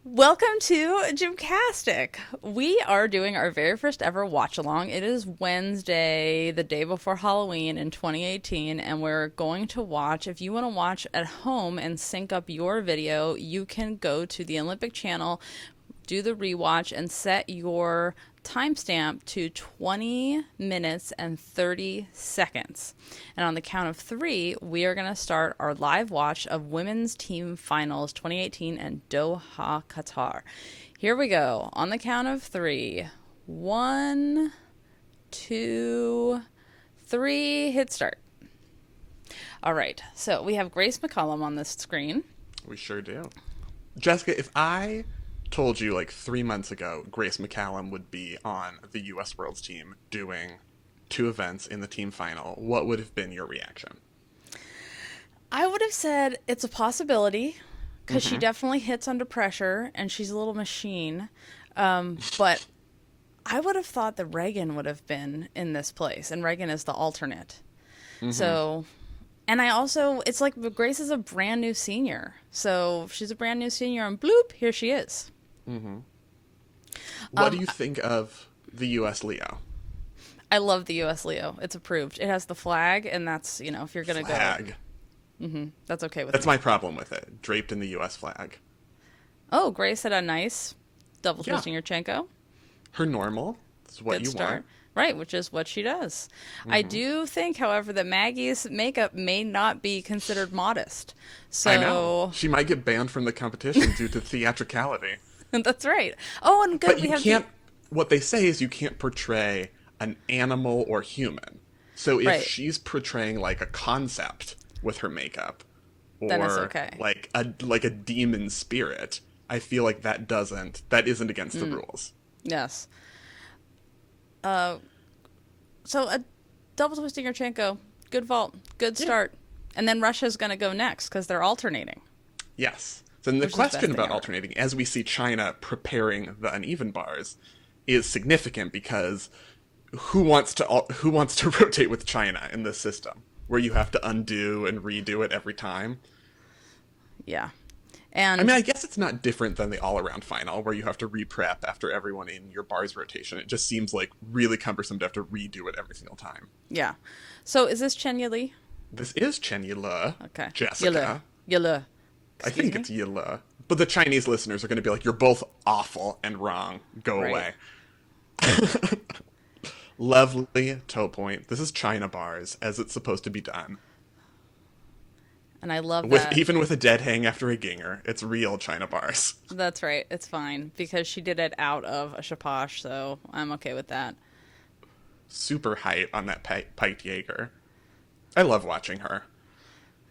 Welcome to GymCastic. We are doing our very first ever watch along. It is Wednesday, the day before Halloween in 2018, and we're going to watch. If you want to watch at home and sync up your video, you can go to the Olympic channel, do the rewatch, and set your timestamp to 20 minutes and 30 seconds. And on the count of three, we are going to start our live watch of Women's Team Finals 2018 in Doha, Qatar. Here we go. On the count of three. 1, 2, 3. Hit start. All right. So we have Grace McCollum on this screen. We sure do. Jessica, if I told you like 3 months ago Grace McCallum would be on the U.S. World's team doing 2 events in the team final, what would have been your reaction? I would have said it's a possibility because she definitely hits under pressure and she's a little machine. But I would have thought that Reagan would have been in this place, and Reagan is the alternate. So, and I also, it's like Grace is a brand new senior. So she's a brand new senior and bloop, here she is. What do you think of the U.S. Leo? I love the U.S. Leo. It's approved. It has the flag, and that's, if you're going to Flag. go. That's okay with That's me. my problem with it. Draped in the U.S. flag. Oh, Grace had a nice double twisting Yurchenko. Her normal. That's what Good you start. want. Right, which is what she does. I do think, however, that Maggie's makeup may not be considered modest. So I know. She might get banned from the competition due to theatricality. That's right. Oh, and good. But you can't, what they say is you can't portray an animal or human. So if she's portraying like a concept with her makeup, then it's or okay. like a demon spirit, I feel like that isn't against the rules. Yes. So a double twisting Yurchenko, good vault, good start. And then Russia's going to go next because they're alternating. Yes. Then the question about alternating, as we see China preparing the uneven bars, is significant because who wants to rotate with China in this system where you have to undo and redo it every time? Yeah. And I mean, I guess it's not different than the all-around final where you have to re-prep after everyone in your bars rotation. It just seems like really cumbersome to have to redo it every single time. yeah. So is this Chen Yili? This is Chen Yile, Okay. Jessica. Yile. I think it's Yile. But the Chinese listeners are going to be like, you're both awful and wrong. Go away. Lovely toe point. This is China bars, as it's supposed to be done. And I love that. Even with a dead hang after a ginger, it's real China bars. That's right. It's fine because she did it out of a shaposh, so I'm okay with that. Super height on that piked Jaeger. I love watching her.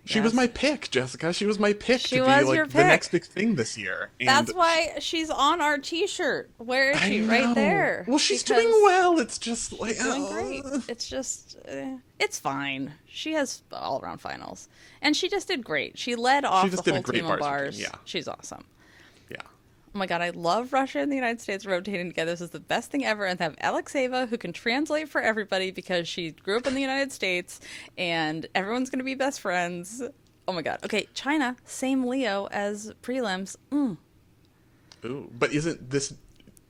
She Yes. was my pick, Jessica. She was my pick She to be was like your the pick. next big thing this year. And That's why she's on our T-shirt. Where is I she? know. Right there. Well, she's Because doing well. It's just like she's doing great. It's just, it's fine. She has all-around finals, and she just did great. She led off just the did a whole great team of bars bars. routine, yeah. She's awesome. Yeah. Oh my god, I love Russia and the United States rotating together. This is the best thing ever. And to have Alexeva, who can translate for everybody because she grew up in the United States, and everyone's going to be best friends. Oh my god. Okay, China, same Leo as prelims. Ooh, but isn't this?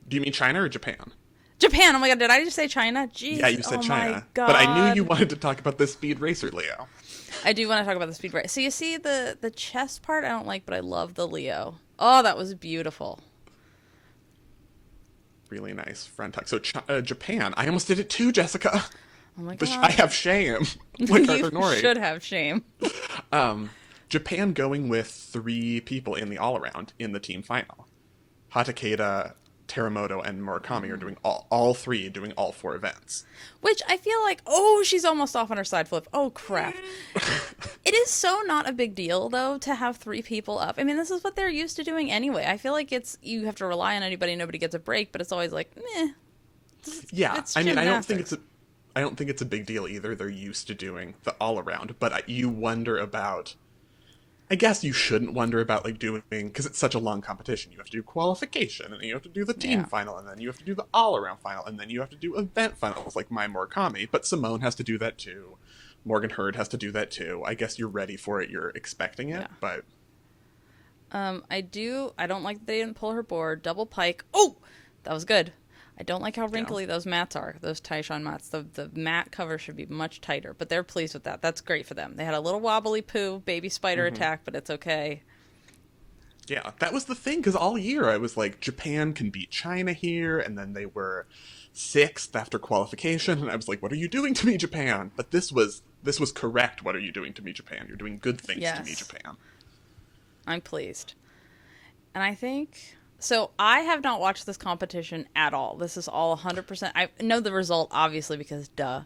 Do you mean China or Japan? Japan. Oh my god, did I just say China? Jeez. Yeah, you said oh China. My god. But I knew you wanted to talk about the speed racer, Leo. I do want to talk about the speed race. So you see the chest part I don't like, but I love the Leo. Oh, that was beautiful. Really nice front tuck. So Japan, I almost did it too, Jessica. Oh my But god. I have shame, like Arthur You Nori. should have shame. Japan going with 3 people in the all-around in the team final. Hatakeda, Teramoto, and Murakami are doing all 3 doing all 4 events. Which I feel like, oh, she's almost off on her side flip. Oh, crap. It is so not a big deal, though, to have 3 people up. I mean, this is what they're used to doing anyway. I feel like you have to rely on anybody, nobody gets a break, but it's always like, meh. Yeah, It's I mean, I don't gymnastics. think it's a big deal either. They're used to doing the all-around, but you wonder about. I guess you shouldn't wonder about like doing because it's such a long competition. You have to do qualification, and then you have to do the team final, and then you have to do the all-around final, and then you have to do event finals like my Murakami. But Simone has to do that too. Morgan Hurd has to do that too. I guess you're ready for it. You're expecting it, but I don't like that they didn't pull her board. Double pike. Oh, that was good. I don't like how Yeah. wrinkly those mats are, those Taishan mats. The mat cover should be much tighter, but they're pleased with that. That's great for them. They had a little wobbly poo, baby spider attack, but it's okay. Yeah, that was the thing, because all year I was like, Japan can beat China here, and then they were sixth after qualification, and I was like, what are you doing to me, Japan? But this was correct. What are you doing to me, Japan? You're doing good things to me, Yes. Japan. I'm pleased. And I think so. I have not watched this competition at all. This is all 100%. I know the result, obviously, because duh,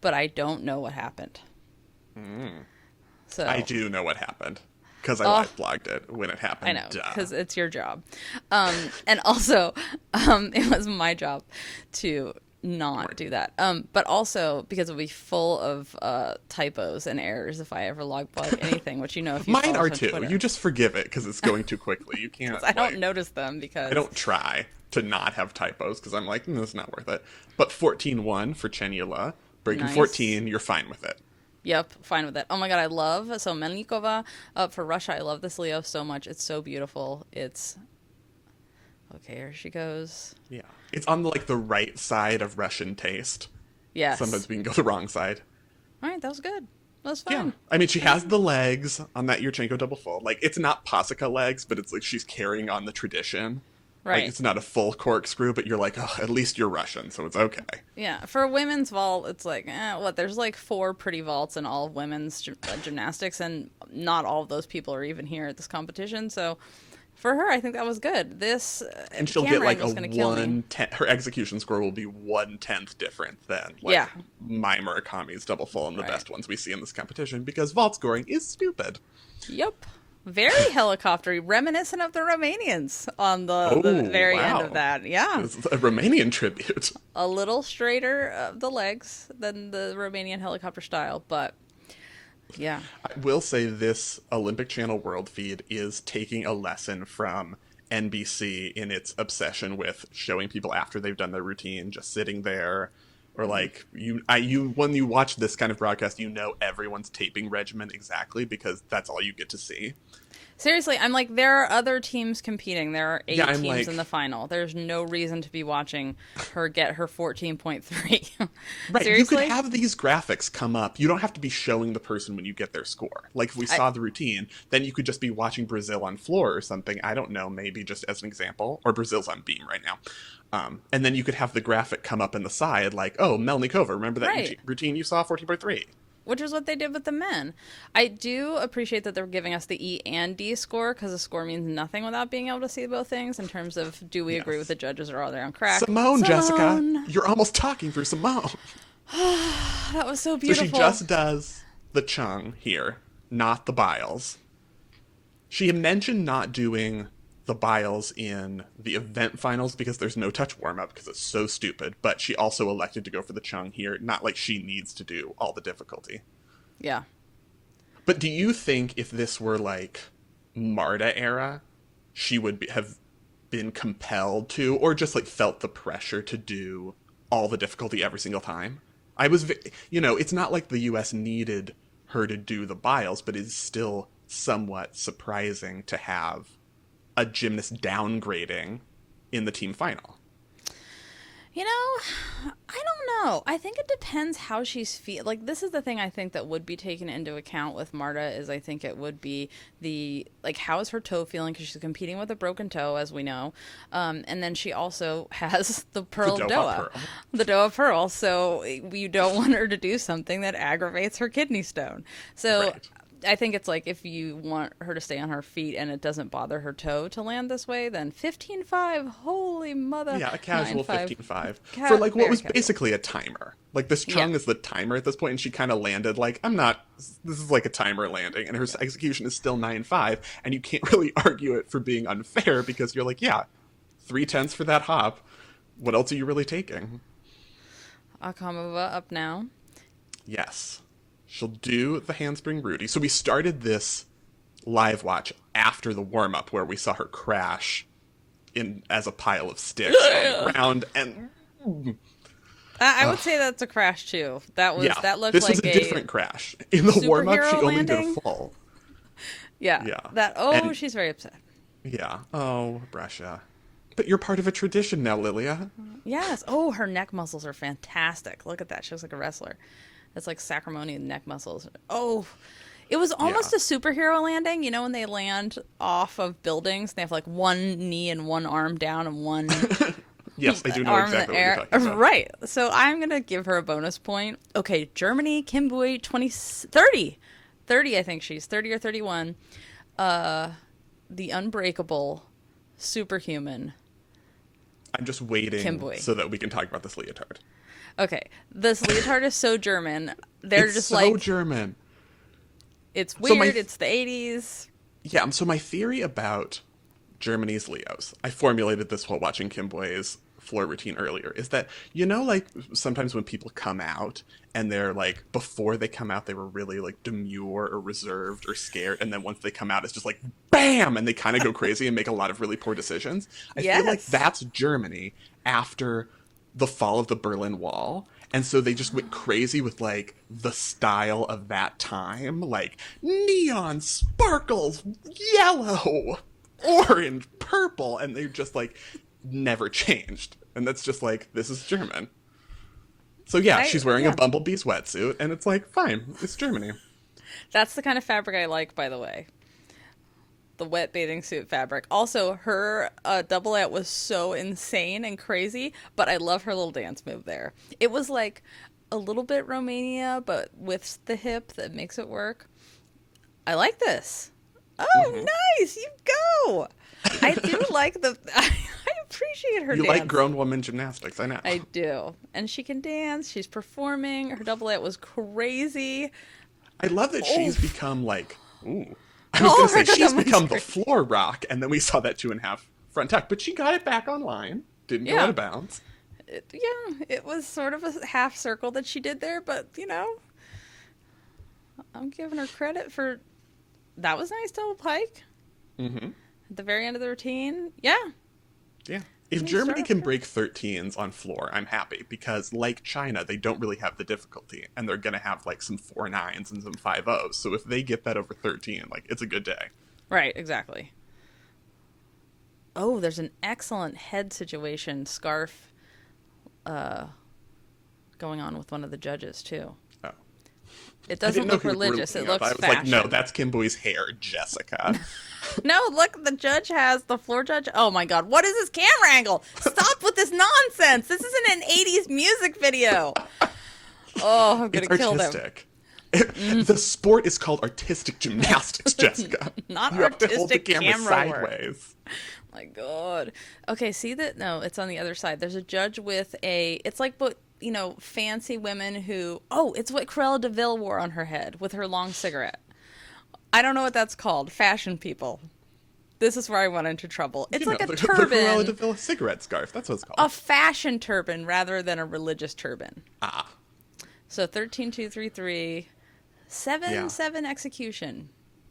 but I don't know what happened. So I do know what happened, because I Oh, live blogged it when it happened. I know, Duh. because it's your job. And also, it was my job to not do that. But also, because it would be full of typos and errors if I ever log blog anything, which you know if you Mine follow are us on too. Twitter. You just forgive it because it's going too quickly. You can't. I don't like, notice them because I don't try to not have typos because I'm like, it's not worth it. But 14-1 for Chenyula. Breaking Nice. 14, you're fine with it. Yep, fine with it. Oh my god, I love so Melnikova for Russia. I love this Leo so much. It's so beautiful. It's okay. Here she goes. Yeah. It's on the right side of Russian taste. Yes. Sometimes we can go the wrong side. All right, that was good. That was Yeah. fun. I mean, she has the legs on that Yurchenko double full. Like, it's not Pasika legs, but it's like she's carrying on the tradition. Right. Like, it's not a full corkscrew, but you're like, oh, at least you're Russian, so it's okay. Yeah, for women's vault, it's like, there's like 4 pretty vaults in all of women's gymnastics, and not all of those people are even here at this competition. So for her, I think that was good. This And she'll get camera like a angle is gonna kill me. 1/10. Her execution score will be 1/10 different than Yeah. my Murakami's double full and the Right. best ones we see in this competition because vault scoring is stupid. Yep. Very helicoptery, reminiscent of the Romanians on the very end wow. of that. Yeah. It's a Romanian tribute. A little straighter of the legs than the Romanian helicopter style, but yeah. I will say this Olympic Channel World Feed is taking a lesson from NBC in its obsession with showing people after they've done their routine, just sitting there. Or like when you watch this kind of broadcast, you know everyone's taping regimen exactly because that's all you get to see. Seriously, I'm like, there are other teams competing. There are 8 Yeah, I'm teams like- in the final. There's no reason to be watching her get her 14.3. Right, Seriously? you could have these graphics come up. You don't have to be showing the person when you get their score. Like if we saw the routine, then you could just be watching Brazil on floor or something. I don't know, maybe just as an example. Or Brazil's on beam right now. And then you could have the graphic come up in the side like, oh, Melnikova, remember that Right. routine you saw, 14.3? Which is what they did with the men. I do appreciate that they're giving us the E and D score, because a score means nothing without being able to see both things in terms of, do we agree Yes. with the judges or are they on crack? Simone, Jessica, Simone. you're almost talking through Simone. That was so So beautiful. she just does the Chung here, not the Biles. She had mentioned not doing the Biles in the event finals because there's no touch warm-up because it's so stupid, but she also elected to go for the Chung here, not like she needs to do all the difficulty. Yeah. But do you think if this were like Marta era, she would have been compelled to, or just like felt the pressure to do all the difficulty every single time? It's not like the US needed her to do the Biles, but it's still somewhat surprising to have a gymnast downgrading in the team final. You know, I don't know. I think it depends how she's like, this is the thing I think that would be taken into account with Marta is I think it would be how is her toe feeling? Because she's competing with a broken toe, as we know. And then she also has the Pearl The Doa. Pearl. The Doa Pearl. So you don't want her to do something that aggravates her kidney stone. So Right. I think it's like, if you want her to stay on her feet and it doesn't bother her toe to land this way, then 15.5, holy mother. Yeah, a casual 9.5. 15.5. Ca- For like what very was casual. basically a timer. Like this Chung Yeah. is the timer at this point, and she kind of landed like, this is like a timer landing, and her execution is still 9.5, and you can't really argue it for being unfair because you're like, yeah, 3/10 for that hop. What else are you really taking? Akamova up now. Yes. She'll do the handspring Rudy. So we started this live watch after the warm-up where we saw her crash as a pile of sticks on the ground, and I would say that's a crash too. That looked this like was a different crash. In the warm-up, she superhero only landing? did a full. Yeah. Yeah. That And- she's very upset. Yeah. Oh, Russia. But you're part of a tradition now, Lilia. Yes. Oh, her neck muscles are fantastic. Look at that. She looks like a wrestler. That's like sacrimony neck muscles. Oh, it was Yeah. almost a superhero landing. You know, when they land off of buildings, they have like one knee and one arm down and one Yes, I do know arm in the exactly what you're air. talking about. Right. So I'm going to give her a bonus point. Okay, Germany, Kim Bui, 20, 30. 30, I think she's 30 or 31. The unbreakable, superhuman I'm just Kim waiting Bui. so that we can talk about this leotard. Okay, this leotard is so German. They're It's just so like, German. it's So weird. It's the 80s. Yeah, so my theory about Germany's Leos, I formulated this while watching Kim Boy's floor routine earlier, is that, you know, like sometimes when people come out and they're like, before they come out, they were really like demure or reserved or scared. And then once they come out, it's just like, bam! And they kind of go crazy and make a lot of really poor decisions. I feel like Yes. that's Germany after the fall of the Berlin Wall. And so they just went crazy with like the style of that time, like neon, sparkles, yellow, orange, purple, and they just like never changed. And that's just like, this is German. So yeah, she's wearing a Bumblebee's wetsuit, and it's like, fine, it's Germany. That's the kind of fabric I like, by the way. The wet bathing suit fabric. Also, her double-out was so insane and crazy, but I love her little dance move there. It was like a little bit Romania, but with the hip that makes it work. I like this. Oh, nice! You go! I do like the... I appreciate her You dance. like grown woman gymnastics, I know. I do. And she can dance. She's performing. Her double-out was crazy. I love that she's become like, ooh. I Oh was going to my say, she's God, that become was the floor rock, and then we saw that 2.5 front tuck, but she got it back online. Didn't go out of bounds. It was sort of a half circle that she did there, but, you know, I'm giving her credit for... That was nice double pike. Mm-hmm. At the very end of the routine. Yeah. Yeah. If Germany can break 13s on floor, I'm happy, because like China, they don't really have the difficulty, and they're going to have like some 4.9s and some 5.0s. So if they get that over 13, like, it's a good day. Right, exactly. Oh, there's an excellent head situation scarf going on with one of the judges, too. Oh. It doesn't look religious. It looks I was fashion. like, no, that's Kim Boy's hair, Jessica. No, look, the judge has the floor judge. Oh my God, what is this camera angle? Stop with this nonsense. This isn't an 80s music video. Oh, I'm going to kill them. Artistic. The sport is called artistic gymnastics, Jessica. Not you have to hold the artistic camera camera work. sideways. My God. Okay, see that? No, it's on the other side. There's a judge with it's like, but you know, fancy women who, it's what Cruella de Vil wore on her head with her long cigarette. I don't know what that's called. Fashion people. This is where I went into trouble. It's like a turban. The Cruella de Vil cigarette scarf. That's what it's called. A fashion turban rather than a religious turban. Ah. So 13-2-3-3, 7-7 execution.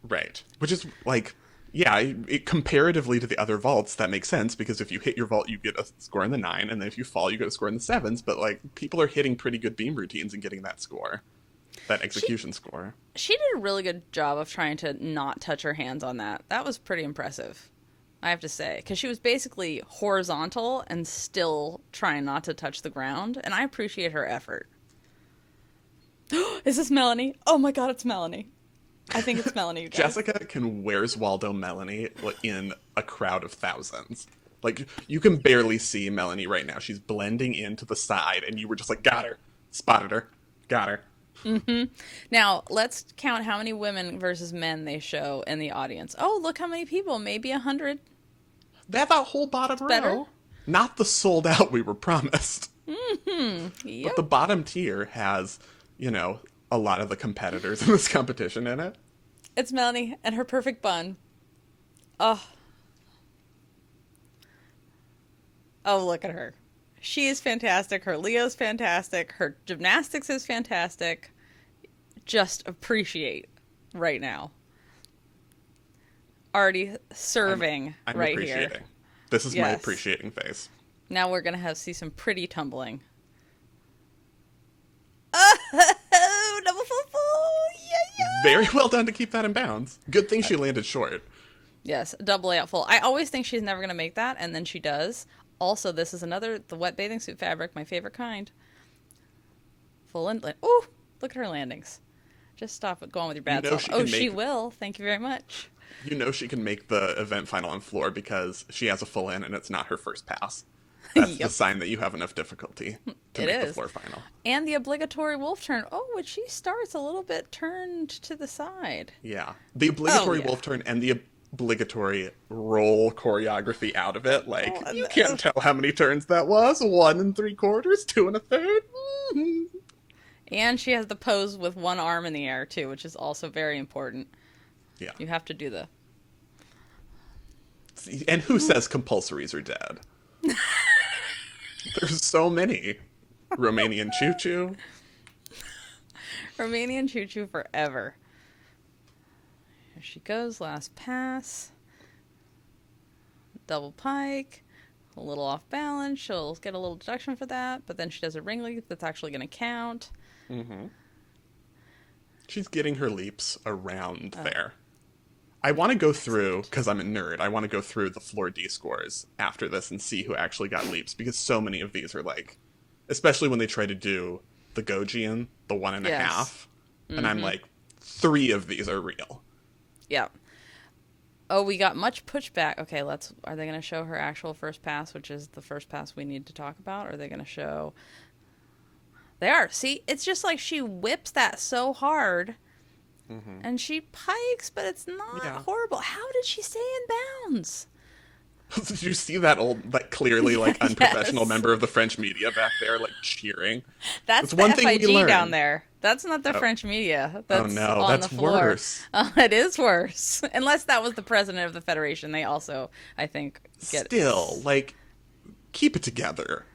Right. Which is like, yeah, comparatively to the other vaults, that makes sense, because if you hit your vault, you get a score in the 9, and then if you fall, you get a score in the 7s. But like, people are hitting pretty good beam routines and getting that score, that execution score. She did a really good job of trying to not touch her hands on that. That was pretty impressive, I have to say, because she was basically horizontal and still trying not to touch the ground, and I appreciate her effort. Is this Melanie? Oh my God, it's Melanie. I think it's Melanie. You guys. Jessica can Where's Waldo Melanie in a crowd of thousands. Like, you can barely see Melanie right now. She's blending into the side, and you were just like, got her. Spotted her. Got her. Mm-hmm. Now, let's count how many women versus men they show in the audience. Oh, look how many people. Maybe 100. They have that whole bottom row. Better. Not the sold out we were promised. Mm-hmm. Yep. But the bottom tier has, you know, a lot of the competitors in this competition in it. It's Melanie and her perfect bun. Oh, look at her. She is fantastic. Her Leo's fantastic. Her gymnastics is fantastic. Just appreciate right now. Already serving I'm right appreciating. here. This is my Yes. appreciating face. Now we're going to see some pretty tumbling. Oh, double full. Yeah. Very well done to keep that in bounds. Good thing she landed short. Yes, double layout full. I always think she's never going to make that, and then she does. Also, this is the wet bathing suit fabric, my favorite kind. Full inlet. Oh, look at her landings. Just stop it going with your You bad know self. she Oh, can she make will. Thank you very much. you know she can make the event final on floor because she has a full in and it's not her first pass. That's the Yep, sign that you have enough difficulty to it make the is. floor final. And the obligatory wolf turn. Oh, which she starts a little bit turned to the side. Yeah. The Oh, obligatory yeah. wolf turn and the obligatory roll choreography out of it. Oh, Like, and you can't tell how many turns that was. 1 3/4, 2 1/3. Mhm. and she has the pose with one arm in the air, too, which is also very important. Yeah. You have to do the... See, and who says compulsories are dead? There's so many. Romanian choo-choo. Romanian choo-choo forever. Here she goes, last pass. Double pike. A little off balance. She'll get a little deduction for that, but then she does a ring leap that's actually going to count. Mm-hmm. She's getting her leaps around there. I want to go through, because I'm a nerd, I want to go through the floor D scores after this and see who actually got leaps, because so many of these are like, especially when they try to do the Gojian, the 1.5, Yes. and I'm like, 3 of these are real. Yeah. Oh, we got much pushback. Okay, are they going to show her actual first pass, which is the first pass we need to talk about? Or are they going to show... They are. See, it's just like she whips that so hard, and she pikes, but it's not horrible. How did she stay in bounds? Did you see that old, like, clearly, like, unprofessional Yes. member of the French media back there, like, cheering? That's one the thing we FIG learned. down there. That's not the French media. That's no, on that's the floor. worse. It is worse. Unless that was the president of the federation. They also, I think, get... Still, like, keep it together.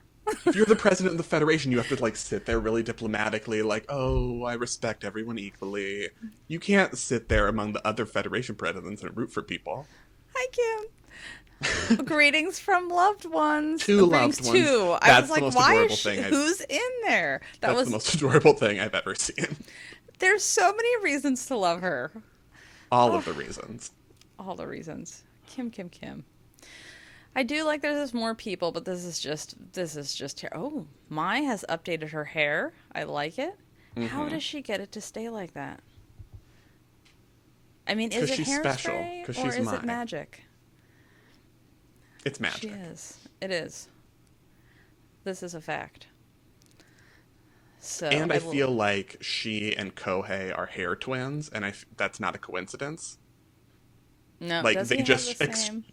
If you're the president of the federation, you have to, like, sit there really diplomatically, like, oh, I respect everyone equally. You can't sit there among the other federation presidents and root for people. Hi, Kim. Greetings from loved ones. Two Greetings loved ones. too. I That's was the like, most why adorable is she, thing who's in there? That's the most adorable thing I've ever seen. There's so many reasons to love her. All of the reasons. All the reasons. Kim, Kim, Kim. I do like there's more people, but this is just oh, Mai has updated her hair. I like it. How does she get it to stay like that? I mean, is 'Cause it she's hairspray special, or 'cause she's is Mai. it magic? It's magic. She is. It is. This is a fact. So, And I feel like she and Kohei are hair twins, and that's not a coincidence. no, Like, does they he just have the same?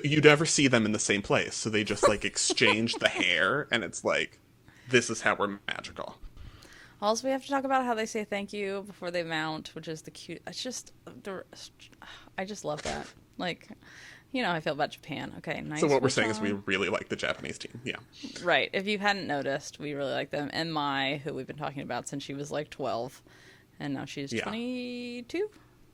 you never see them in the same place, so they just like exchange the hair, and it's like, this is how we're magical. Also, we have to talk about how they say thank you before they mount, which is the cute. I just love that. Like, you know how I feel about Japan. Okay, nice. So what we're saying is we on. really like the Japanese team. Yeah. Right. If you hadn't noticed, we really like them. And Mai, who we've been talking about since she was like 12, and now she's 22,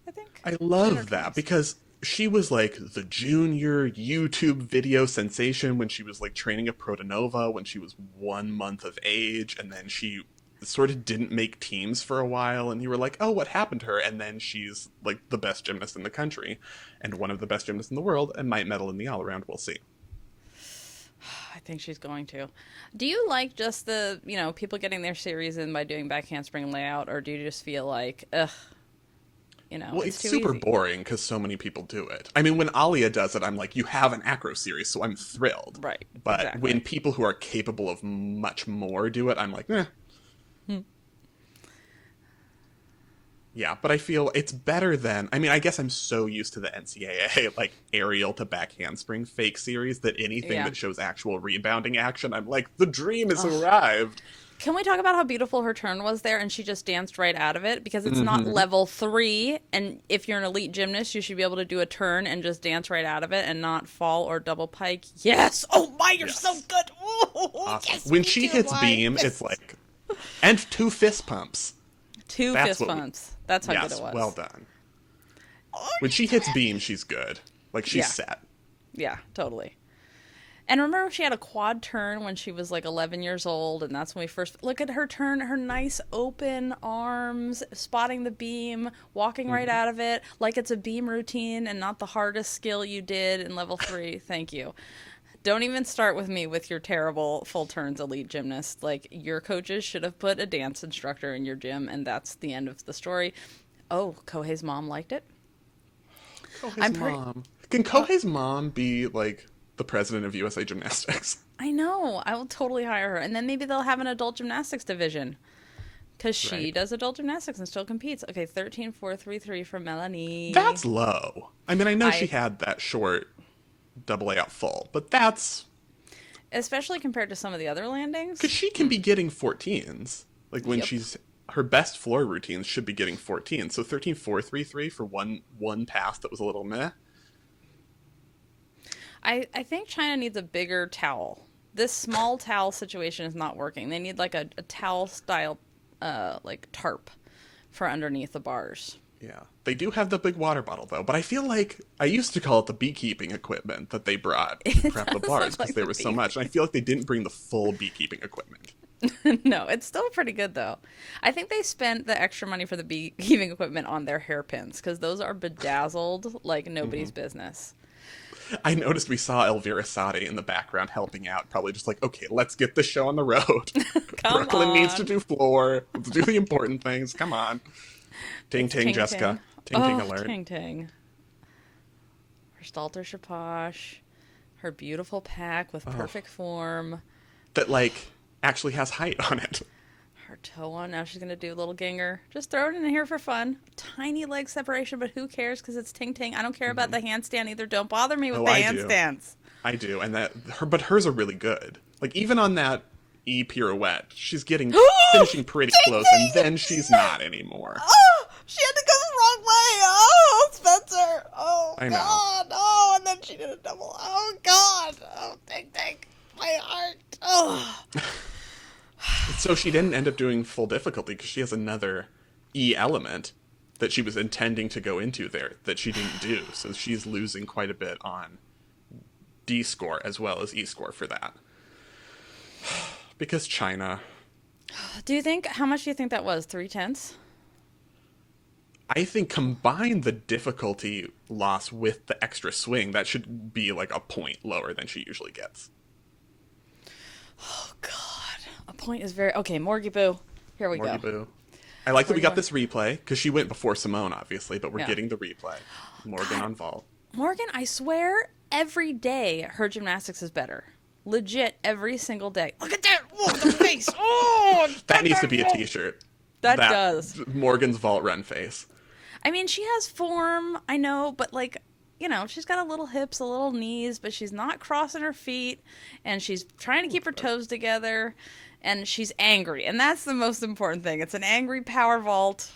I think. I love that because she was like the junior YouTube video sensation when she was like training at Protonova when she was 1 month of age, and then she sort of didn't make teams for a while, and you were like, oh, what happened to her? And then she's like the best gymnast in the country and one of the best gymnasts in the world and might medal in the all-around. We'll see. I think she's going to. Do you like just the, people getting their series in by doing back handspring layout, or do you just feel like, ugh, well, it's too super easy? boring because so many people do it. I mean, when Alia does it, I'm like, you have an acro series, so I'm thrilled. Right. But exactly. when people who are capable of much more do it, I'm like, eh. Yeah, but I feel it's better than... I mean, I guess I'm so used to the NCAA, like, aerial to back handspring fake series that anything that shows actual rebounding action, I'm like, the dream has arrived. Can we talk about how beautiful her turn was there, and she just danced right out of it? Because it's not level 3, and if you're an elite gymnast, you should be able to do a turn and just dance right out of it and not fall or double pike. Yes! Oh my, you're so good! Ooh, Awesome. yes, When me she too, hits Mai. beam, Yes. it's like... And 2 fist pumps. Two That's fist what we- bumps. That's how good Yes, it was. well done. Oh, When she hits beam, she's good. Like, she's set. Yeah, totally. And remember, she had a quad turn when she was like 11 years old, and that's when we first look at her turn, her nice open arms, spotting the beam, walking right out of it like it's a beam routine and not the hardest skill you did in level 3. Thank you. Don't even start with me with your terrible full turns elite gymnast. Like, your coaches should have put a dance instructor in your gym, and that's the end of the story. Oh, Kohei's mom liked it. Kohei's mom. Can Kohei's mom be like the president of USA Gymnastics? I know. I will totally hire her. And then maybe they'll have an adult gymnastics division. Because she does adult gymnastics and still competes. Okay, 13.433 for Melanie. That's low. I mean, I know she had that short double A out full, but that's... Especially compared to some of the other landings. Because she can be getting 14s. Like, when she's... Her best floor routines should be getting 14. So 13.433 for one pass that was a little meh. I think China needs a bigger towel. This small towel situation is not working. They need like a towel style like tarp for underneath the bars. Yeah. They do have the big water bottle though, but I feel like I used to call it the beekeeping equipment that they brought to prep the bars because there was so much. And I feel like they didn't bring the full beekeeping equipment. No, it's still pretty good though. I think they spent the extra money for the beekeeping equipment on their hairpins because those are bedazzled like nobody's business. I noticed we saw Elvira Sade in the background helping out, probably just like, okay, let's get this show on the road. Brooklyn needs to do floor. Let's do the important things. Come on. Ting ting, Jessica. Ting ting alert. Ting ting. Her Stalter Shaposh, her beautiful pack with perfect form. That, like, actually has height on it. Her toe on. Now she's going to do a little ginger. Just throw it in here for fun. Tiny leg separation, but who cares because it's ting ting. I don't care about the handstand either. Don't bother me with the handstands. I do. And but hers are really good. Like, even on that E pirouette, she's getting finishing pretty close, and then she's not anymore. Oh, she had to go the wrong way. Oh, Spencer. Oh, I know. God. Oh, and then she did a double. Oh, God. Oh, ting ting. My heart. Oh. So she didn't end up doing full difficulty because she has another E element that she was intending to go into there that she didn't do. So she's losing quite a bit on D score as well as E score for that. Because China. How much do you think that was? 3/10? I think combine the difficulty loss with the extra swing, that should be like a point lower than she usually gets. Oh, God. A point is very... Okay, Morgie Boo. Here we go. Boo. I like that we got this replay, because she went before Simone, obviously, but we're getting the replay. Morgan on vault. Morgan, I swear, every day her gymnastics is better. Legit, every single day. Look at that! Oh, the face! Oh! That needs to be a t-shirt. That does. Morgan's vault run face. I mean, she has form, I know, but like... You know, she's got a little hips, a little knees, but she's not crossing her feet, and she's trying to keep her toes together, and she's angry, and that's the most important thing. It's an angry power vault.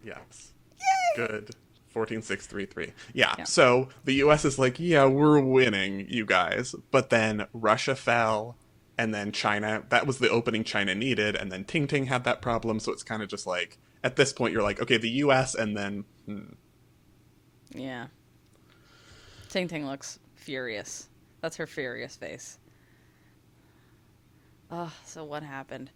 Yes. Yay! Good. 14.633. Yeah, so the U.S. is like, yeah, we're winning, you guys. But then Russia fell, and then China, that was the opening China needed, and then Ting Ting had that problem, so it's kind of just like, at this point, you're like, okay, the U.S., and then... Yeah. Ting Ting looks furious. That's her furious face. So what happened?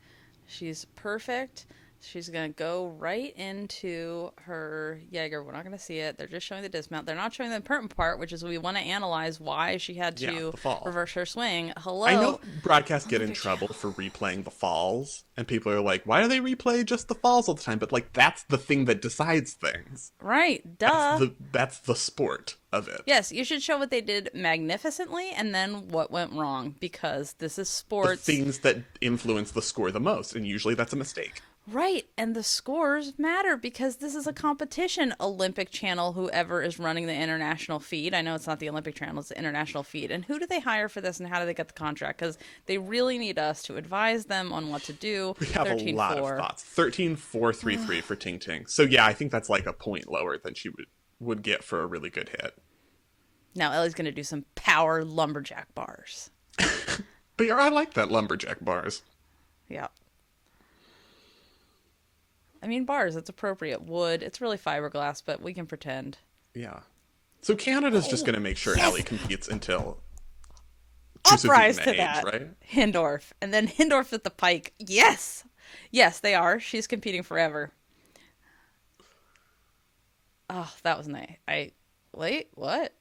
She's perfect. She's going to go right into her Jaeger. We're not going to see it. They're just showing the dismount. They're not showing the important part, which is we want to analyze why she had to reverse her swing. Hello. I know broadcasts get in trouble for replaying the falls, and people are like, why do they replay just the falls all the time? But, like, that's the thing that decides things. Right. Duh. That's the sport of it. Yes, you should show what they did magnificently and then what went wrong, because this is sports. The things that influence the score the most, and usually that's a mistake. Right, and the scores matter because this is a competition. Olympic Channel, whoever is running the international feed. I know it's not the Olympic Channel, it's the international feed. And who do they hire for this, and how do they get the contract? Because they really need us to advise them on what to do. We have a lot of thoughts. 13.433 for Ting Ting. So yeah, I think that's like a point lower than she would get for a really good hit. Now Ellie's going to do some power lumberjack bars. But yeah, I like that lumberjack bars. Yeah. I mean, bars, it's appropriate. Wood, it's really fiberglass, but we can pretend. Yeah. So Canada's just going to make sure Ellie competes until severe uprise in to age, that. right? Hindorf. And then Hindorf at the pike. Yes. Yes, they are. She's competing forever. Oh, that was nice. Wait, what?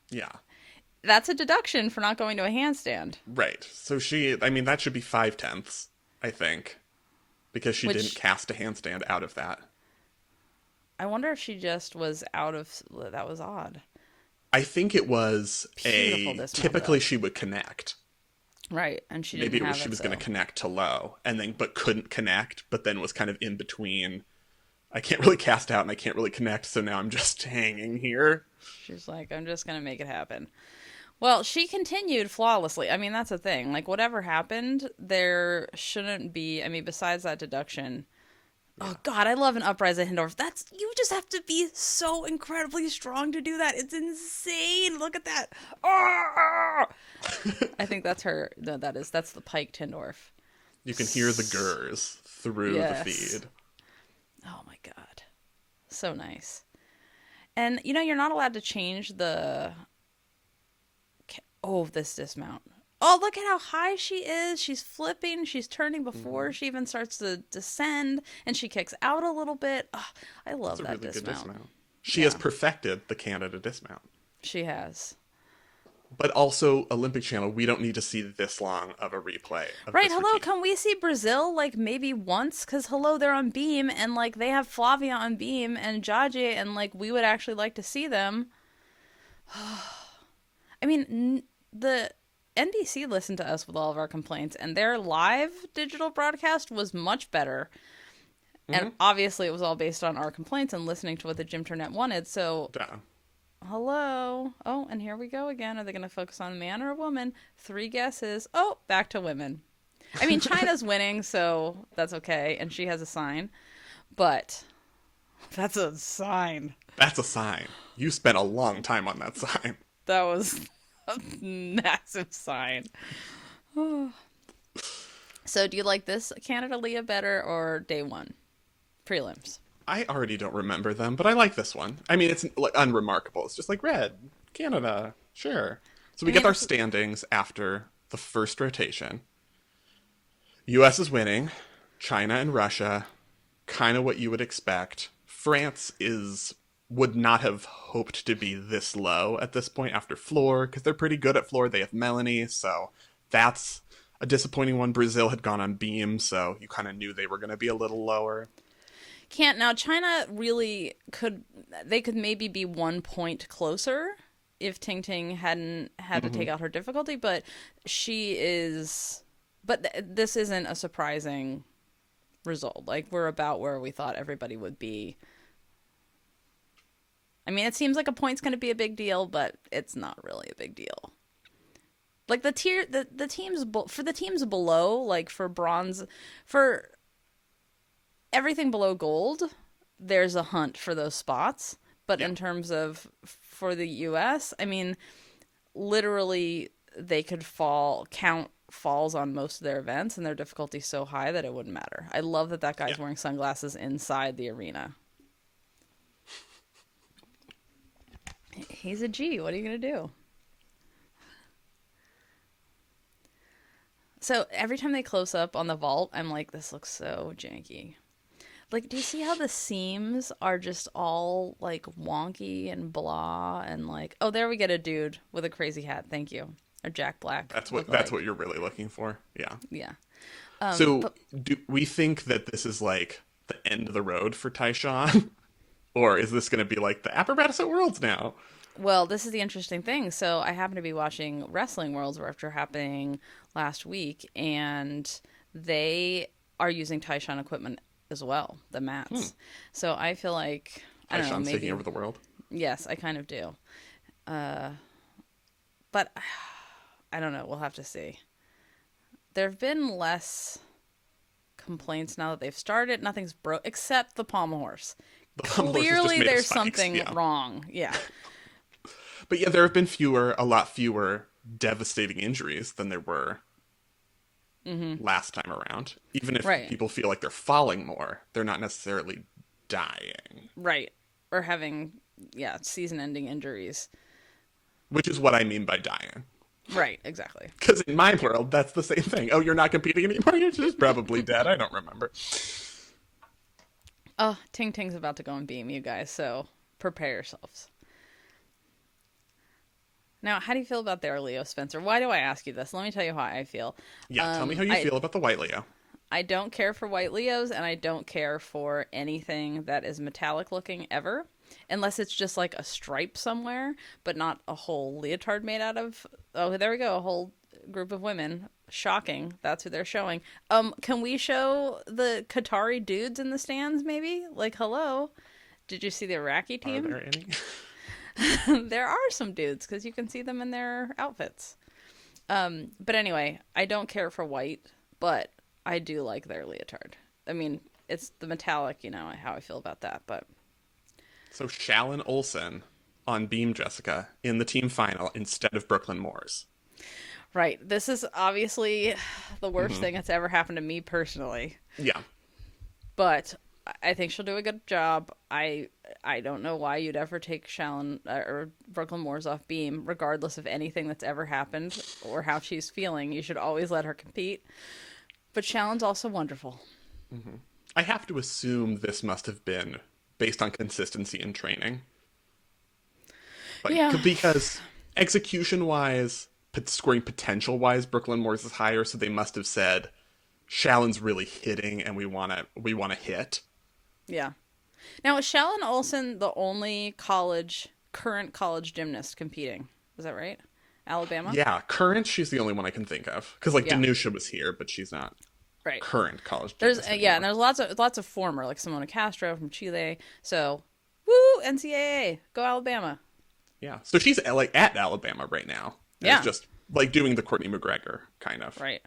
Yeah. That's a deduction for not going to a handstand. Right. So I mean, that should be 5/10, I think, because she didn't Which cast a handstand out of that. I wonder if she just was out of. That was odd. I think it was Beautiful dismount, typically though. she would connect. Right, and she Maybe didn't it was have she it, was going so. to connect to low and then but couldn't connect, but then was kind of in between. I can't really cast out and I can't really connect, so now I'm just hanging here. She's like, I'm just going to make it happen. Well, she continued flawlessly. I mean, that's the thing. Like, whatever happened, there shouldn't be. I mean, besides that deduction. Oh, Yeah. God, I love an uprise at Hindorf. You just have to be so incredibly strong to do that. It's insane. Look at that. Oh! I think that's her. No, that's the pike Hindorf. You can hear the gurrs through the Yes. feed. Oh, my God. So nice. And, you're not allowed to change the. Oh, this dismount. Oh, look at how high she is. She's flipping. She's turning before she even starts to descend. And she kicks out a little bit. Oh, I love It's a that really good dismount. dismount. She Yeah, has perfected the Canada dismount. she has. But also, Olympic Channel, we don't need to see this long of a replay of Right, this hello, routine. can we see Brazil, like, maybe once? Because, hello, they're on beam, and, like, they have Flavia on beam and Jaje, and, like, we would actually like to see them. I mean, the NBC listened to us with all of our complaints, and their live digital broadcast was much better. And obviously, it was all based on our complaints and listening to what the Gymternet wanted. So, Duh. hello. Oh, and here we go again. Are they going to focus on a man or a woman? 3 guesses. Oh, back to women. I mean, China's winning, so that's okay. And she has a sign. But that's a sign. That's a sign. You spent a long time on that sign. That was a massive sign. So, do you like this Canada Leah better or day one? Prelims. I already don't remember them, but I like this one. I mean, it's like unremarkable. It's just like red, Canada, sure. So we I mean, get our standings after the first rotation. U.S. is winning. China and Russia, kind of what you would expect. France would not have hoped to be this low at this point after floor, because they're pretty good at floor. They have Melanie, so that's a disappointing one. Brazil had gone on beam, so you kind of knew they were going to be a little lower. Can't now. China really could. They could maybe be 1 point closer if Ting Ting hadn't had to take out her difficulty. But she is. But this isn't a surprising result. Like, we're about where we thought everybody would be. I mean, it seems like a point's going to be a big deal, but it's not really a big deal. Like, the teams for the teams below, like for bronze, for everything below gold, there's a hunt for those spots. But Yeah. in terms of for the US, I mean, literally they could count falls on most of their events, and their difficulty so high that it wouldn't matter. I love that guy's wearing sunglasses inside the arena. He's a G. What are you gonna do? So every time they close up on the vault, I'm like, this looks so janky. Like, do you see how the seams are just all like wonky and blah and like, oh, there we get a dude with a crazy hat. Thank you. Or Jack Black. That's look-alike. what you're really looking for. Yeah. Yeah. So do we think that this is like the end of the road for Tyshawn? Or is this going to be like the Apparatus at Worlds now? Well, this is the interesting thing. So I happen to be watching Wrestling Worlds after happening last week, and they are using Tyshawn equipment as well, the mats. So I feel like I don't know, Tyshawn's maybe taking over the world. yes, I kind of do. But I don't know. We'll have to see. There have been less complaints now that they've started. Nothing's broke except the pommel horse. The pommel horse is just Clearly, made of there's spikes, something yeah. wrong. Yeah. But yeah, there have been a lot fewer devastating injuries than there were last time around. Even if Right. people feel like they're falling more, they're not necessarily dying. Right. Or having, season-ending injuries. Which is what I mean by dying. Right, exactly. Because in my world, that's the same thing. Oh, you're not competing anymore? You're just probably dead. I don't remember. Oh, Ting Ting's about to go and beam, you guys, so prepare yourselves. Now, how do you feel about their Leo, Spencer? Why do I ask you this? Let me tell you how I feel. Yeah, tell me how you I feel about the white Leo. I don't care for white Leos, and I don't care for anything that is metallic looking ever, unless it's just like a stripe somewhere, but not a whole leotard made out of. Oh, there we go, a whole group of women. Shocking. That's who they're showing. Can we show the Qatari dudes in the stands? Maybe. Like, hello. Did you see the Iraqi Are team? there any? There are some dudes because you can see them in their outfits. But anyway, I don't care for white, but I do like their leotard. I mean, it's the metallic, you know, how I feel about that. But So Shallon Olsen on Beam Jessica in the team final instead of Brooklyn Moores. right, this is obviously the worst thing that's ever happened to me personally. Yeah. But I think she'll do a good job. I don't know why you'd ever take Shallon or Brooklyn Moores off Beam, regardless of anything that's ever happened or how she's feeling. You should always let her compete. But Shallon's also wonderful. I have to assume this must have been based on consistency in training. Like, Yeah. Because execution-wise, scoring potential-wise, Brooklyn Moores is higher, so they must have said, Shallon's really hitting, and we want to hit. Yeah. Now, is Shallon Olsen the only current college gymnast competing? Is that right? Alabama? Yeah, current, she's the only one I can think of. Because, like, Yeah. Danusha was here, but she's not Right. current college There's gymnast yeah, and anymore. there's lots of former, like Simone Castro from Chile. So, woo, NCAA, go Alabama. Yeah, so she's, like, at Alabama right now. And Yeah. is just, like, doing the Courtney McGregor, kind of. Right.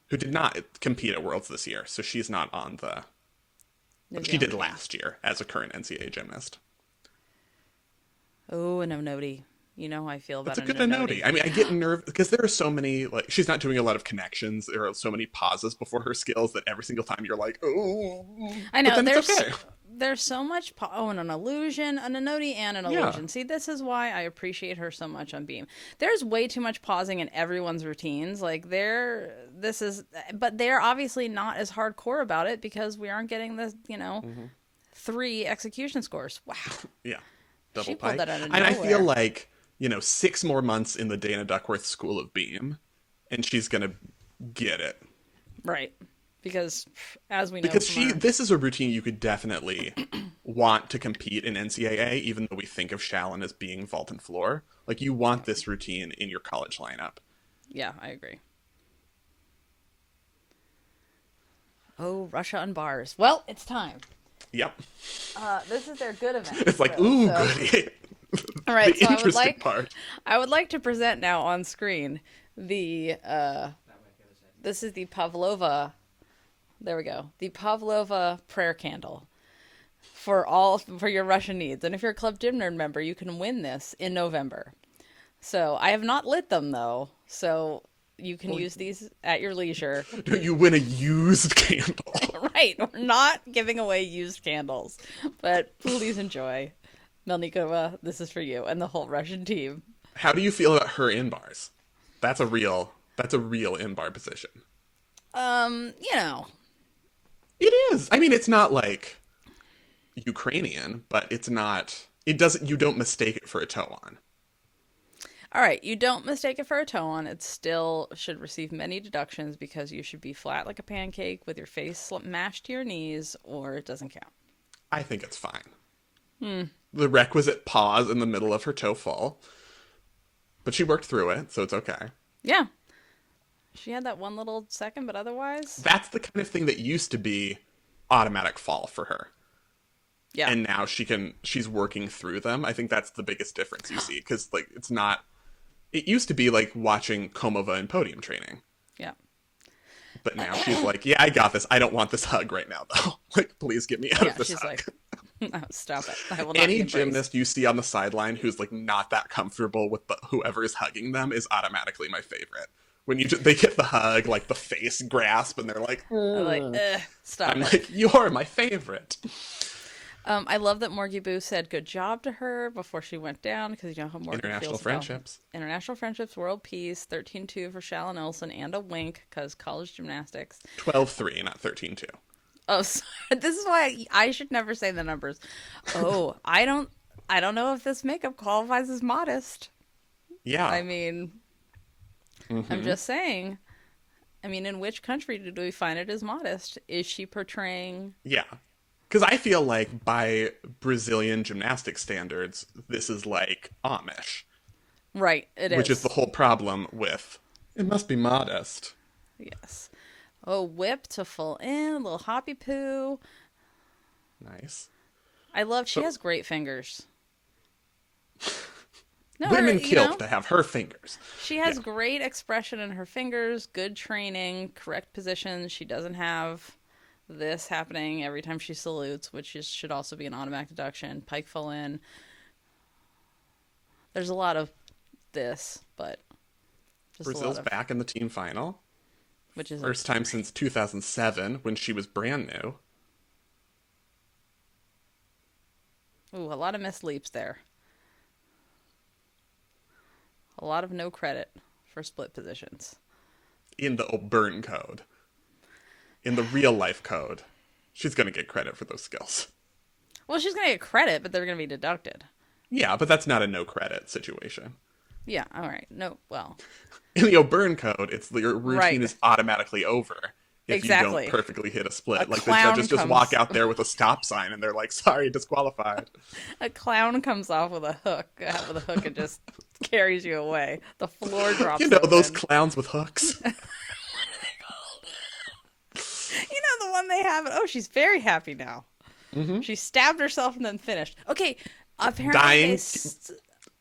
Who did not compete at Worlds this year, so she's not on the... New She did Zealand. last year as a current NCAA gymnast. Oh, an Onodi. You know how I feel about That's a an good Onodi. Anodi. I mean, I get nervous because there are so many, like, she's not doing a lot of connections. There are so many pauses before her skills that every single time you're like, oh. I know, But then there's it's okay. there's so much and an illusion, an Onodi and an Yeah. illusion. See, this is why I appreciate her so much on Beam. There's way too much pausing in everyone's routines. Like but they're obviously not as hardcore about it because we aren't getting the, 3 execution scores. Wow. Yeah. Double She pulled pike. that out of And I feel nowhere. like, 6 more months in the Dana Duckworth School of Beam, and she's going to get it. Right. Because as we know Because from our- this is a routine you could definitely want to compete in NCAA, even though we think of Shallon as being vault and floor. Like, you want this routine in your college lineup. Yeah, I agree. Oh, Russia on bars. Well, it's time. Yep. This is their good event. It's like, though, ooh, so- goody. All right, The so interesting part. I would like to present now on screen the this is the Pavlova. There we go. The Pavlova prayer candle for your Russian needs. And if you're a Club Gym Nerd member, you can win this in November. So I have not lit them though, so you can use these at your leisure. You win a used candle. Right, we're not giving away used candles, but please enjoy. Melnikova, this is for you and the whole Russian team. How do you feel about her in bars? That's a real in bar position. You know, It is. I mean, it's not like Ukrainian, but it's not. It doesn't. You don't mistake it for a toe on. all right, you don't mistake it for a toe on. It still should receive many deductions because you should be flat like a pancake with your face mashed to your knees, or it doesn't count. I think it's fine. The requisite pause in the middle of her toe fall, but she worked through it, so it's okay. Yeah, she had that one little second, but otherwise, That's the kind of thing that used to be automatic fall for her. yeah, And now she's working through them. I think that's the biggest difference you see, because like it's not. It used to be like watching Komova in podium training, yeah. but now she's like, "Yeah, I got this. I don't want this hug right now, though. Like, please get me out Yeah, of this she's hug." like, no, stop it. I will not Any be embraced. gymnast you see on the sideline who's like not that comfortable with whoever is hugging them is automatically my favorite. When they get the hug, like the face grasp, and they're like, I'm like, stop I'm it. like, "You're my favorite." I love that Morgie Boo said good job to her before she went down because you know how Morgie International feels about friendships. international friendships, world peace, 13-2 for Shallon Olsen, and a wink because college gymnastics. 12-3, not 13-2. Oh, so, this is why I should never say the numbers. Oh, I don't know if this makeup qualifies as modest. Yeah. I mean, I'm Mm-hmm. just saying. I mean, in which country did we find it as modest? Is she portraying? Yeah. Because I feel like by Brazilian gymnastic standards, this is like Amish, Right, it which is the is. whole problem with it must be modest. Yes. Oh, whip to full in, a little hoppy poo. Nice. I love. She So has great fingers. No, women you killed know, to have her fingers. she Yeah. has great expression in her fingers, good training, correct positions. She doesn't have this happening every time she salutes, which should also be an automatic deduction. Pike full in. There's a lot of this, but just a lot Brazil's of, back in the team final. which is First time great. since 2007 when she was brand new. Ooh, a lot of missed leaps there. A lot of no credit for split positions. In the O'Byrne code. In the real life code. She's going to get credit for those skills. Well, she's going to get credit, but they're going to be deducted. Yeah, but that's not a no credit situation. Yeah, all right. No, well, In the O'Byrne code, it's your routine right. is automatically over if you don't Exactly. perfectly hit a A split. Like the clown judges just walk comes out there with a stop sign and they're like, "Sorry, disqualified." a clown comes off with a hook and just carries you away. The floor You drops know those open. clowns with hooks. You know the one they have. Oh, she's very happy now. Mm-hmm. She stabbed herself and then finished. Okay, apparently Dying,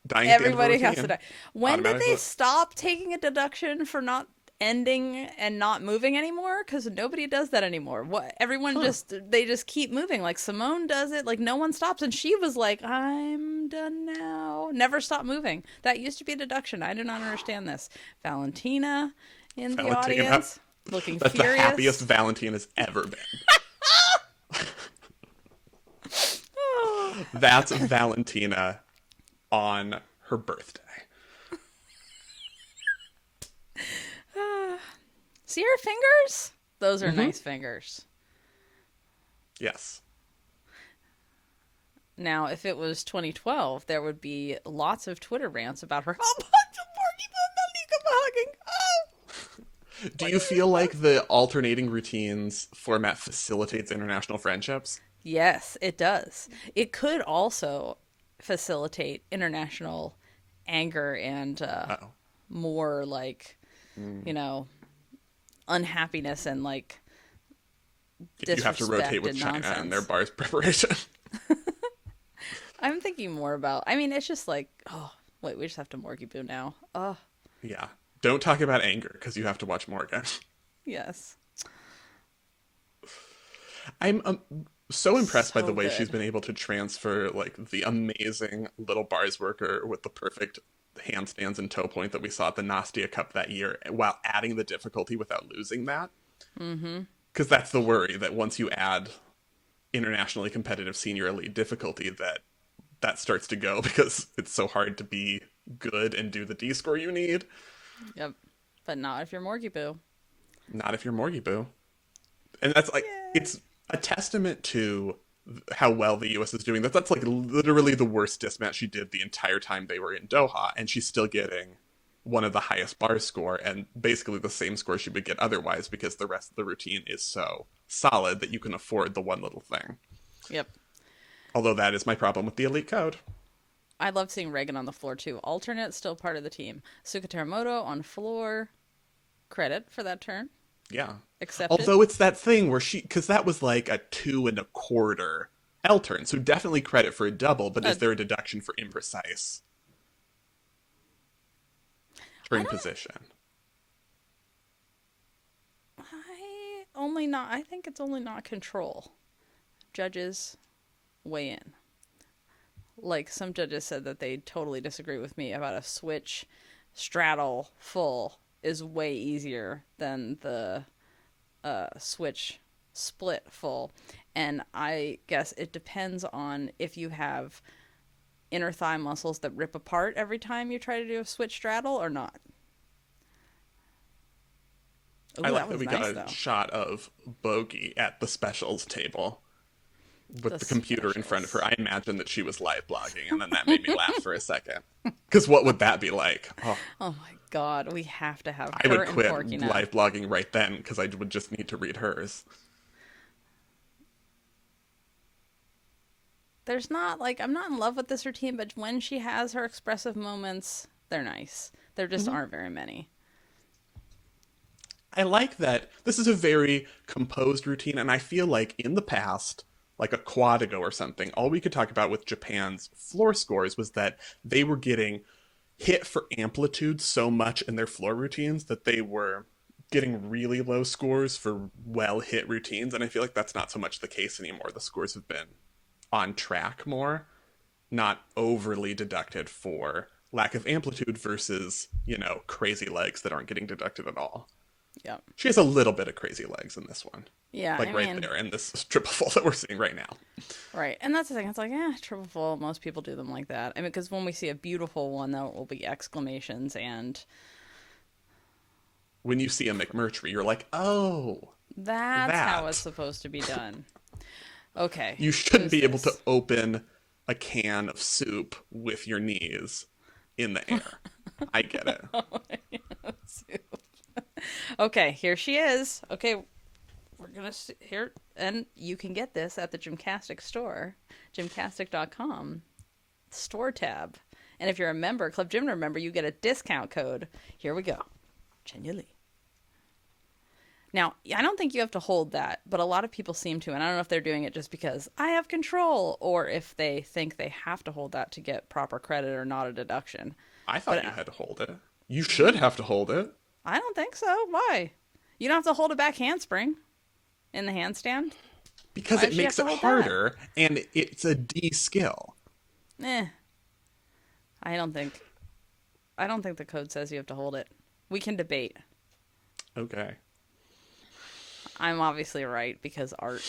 dying at the end of a everybody has to routine. die. When did Automatic they split. stop taking a deduction for not ending and not moving anymore? Because nobody does that anymore. What everyone Huh. just keep moving. Like Simone does it. Like no one stops, and she was like, "I'm done now." Never stop moving. That used to be a deduction. I do not understand this. Valentina in the Valentina. audience, looking That's the happiest furious. Valentine has ever been. Oh. That's Valentina on her birthday. See her fingers? Those are Mm-hmm. nice fingers. Yes. Now, if it was 2012, there would be lots of Twitter rants about her. Oh, bunch of Marky hugging. Oh, Do you feel like the alternating routines format facilitates international friendships? yes, it does. It could also facilitate international anger and Oh. more like, you know, unhappiness and like If you have to disrespect rotate with and China and their nonsense. bars preparation. I'm thinking more about. I mean, it's just like, oh, wait, we just have to Morgy Boo now. Oh, Yeah. Don't talk about anger because you have to watch Morgan. yes, I'm so impressed by the so way she's good. been able to transfer like the amazing little bars worker with the perfect handstands and toe point that we saw at the Nastia Cup that year while adding the difficulty without losing that. Mm-hmm. Because that's the worry that once you add internationally competitive senior elite difficulty that starts to go because it's so hard to be good and do the D score you need. Yep, but not if you're Morgy Boo. Not if you're Morgy Boo. And that's like Yeah. it's a testament to how well the US is doing. That's like literally the worst dismatch she did the entire time they were in Doha, and she's still getting one of the highest bar score and basically the same score she would get otherwise because the rest of the routine is so solid that you can afford the one little thing. Yep. Although that is my problem with the elite code. I love seeing Reagan on the floor too. Alternate, still part of the team. Suka Teramoto on floor. Credit for that turn. Yeah. Accepted. Although it's that thing where because that was like a 2 1/4 L turn, so definitely credit for a double, but Uh, is there a deduction for imprecise turn position? I think it's only not control. Judges weigh in. Like some judges said that they totally disagree with me about a switch straddle full is way easier than the switch split full. And I guess it depends on if you have inner thigh muscles that rip apart every time you try to do a switch straddle or not. I Ooh, like that that was we nice got a though. shot of Bogey at the specials table with The the computer in front of her. specials. I imagine that she was live blogging, and then that made me laugh for a second. Because what would that be like? Oh, Oh my god, we have to have I her would and quit Porky now. live blogging right then because I would just need to read hers. There's not like I'm not in love with this routine, but when she has her expressive moments, they're nice. There just aren't very many. I like that this is a very composed routine, and I feel like in the past, like a quad ago or something, all we could talk about with Japan's floor scores was that they were getting hit for amplitude so much in their floor routines that they were getting really low scores for well hit routines, and I feel like that's not so much the case anymore. The scores have been on track more, not overly deducted for lack of amplitude versus, crazy legs that aren't getting deducted at all. Yep. She has a little bit of crazy legs in this one. Yeah, I Like right mean, there in this triple full that we're seeing right now. right. And that's the thing. It's like, triple full. Most people do them like that. I mean, because when we see a beautiful one, there will be exclamations and When you see a McMurtry, you're like, oh, that's how it's that. supposed to be done. Okay, You shouldn't who's be able to this? open a can of soup with your knees in the air. I get it. Okay, here she is. Okay, we're gonna see here, and you can get this at the Gymcastic store, gymcastic.com store tab. And if you're a member, Club Gymnast member, you get a discount code. Here we go. Genuinely. Now, I don't think you have to hold that, but a lot of people seem to, and I don't know if they're doing it just because I have control or if they think they have to hold that to get proper credit or not a deduction. I thought But you had to hold it. You should have to hold it. I don't think so. Why? You don't have to hold a back handspring in the handstand. Because Why it does she have makes to it hold that? harder and it's a D skill. Eh, I don't think. I don't think the code says you have to hold it. We can debate. Okay. I'm obviously right because art.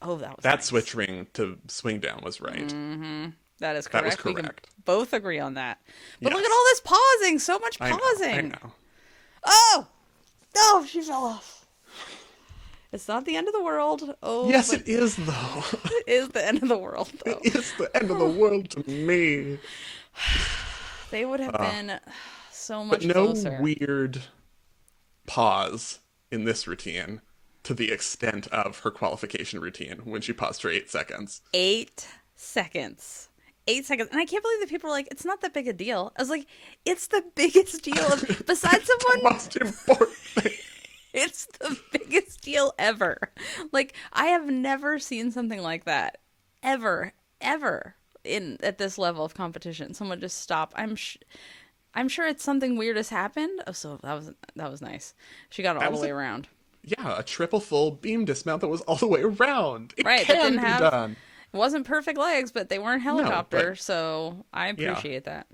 Oh, that was That nice. switch ring to swing down was right. That is That was correct. We can correct. both agree on that. But look at all Yes. this pausing. So much I know. I pausing. know. Oh! Oh, she fell off. It's not the end of the world. Oh, Yes, but it is, though. it is the end of the world, It though. is the end of the world to me. They would have been so But much no closer. weird pause in this routine to the extent of her qualification routine when she paused for 8 seconds. 8 seconds. 8 seconds. And I can't believe that people are like, it's not that big a deal. I was like, it's the biggest deal. Besides The someone, most important thing. it's the biggest deal ever. Like, I have never seen something like that. Ever. Ever. At this level of competition. Someone just stop. I'm sure it's something weird has happened. Oh, so that was nice. She got it That all the was way around. a triple full beam dismount that was all the way around. It Right, that can didn't be have done. it wasn't perfect legs, but they weren't No, helicopter, but so I yeah. appreciate that.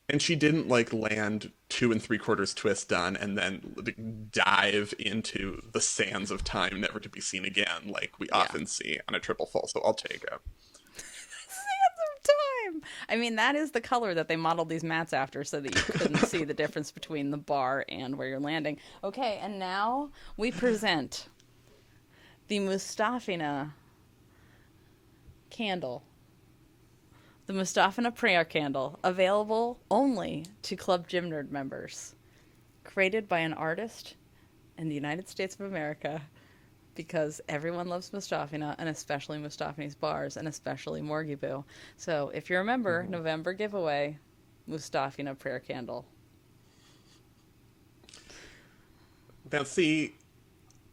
And she didn't like land 2 3/4 twist done and then dive into the sands of time never to be seen again like we Yeah. often see on a triple full. So I'll take it. Sands of time. I mean, that is the color that they modeled these mats after so that you couldn't see the difference between the bar and where you're landing. Okay, and now we present the Mustafina candle. The Mustafina prayer candle, available only to Club Gym Nerd members. Created by an artist in the United States of America because everyone loves Mustafina, and especially Mustafini's bars, and especially Morgiboo. So if you're a member, November giveaway, Mustafina prayer candle. Now, see,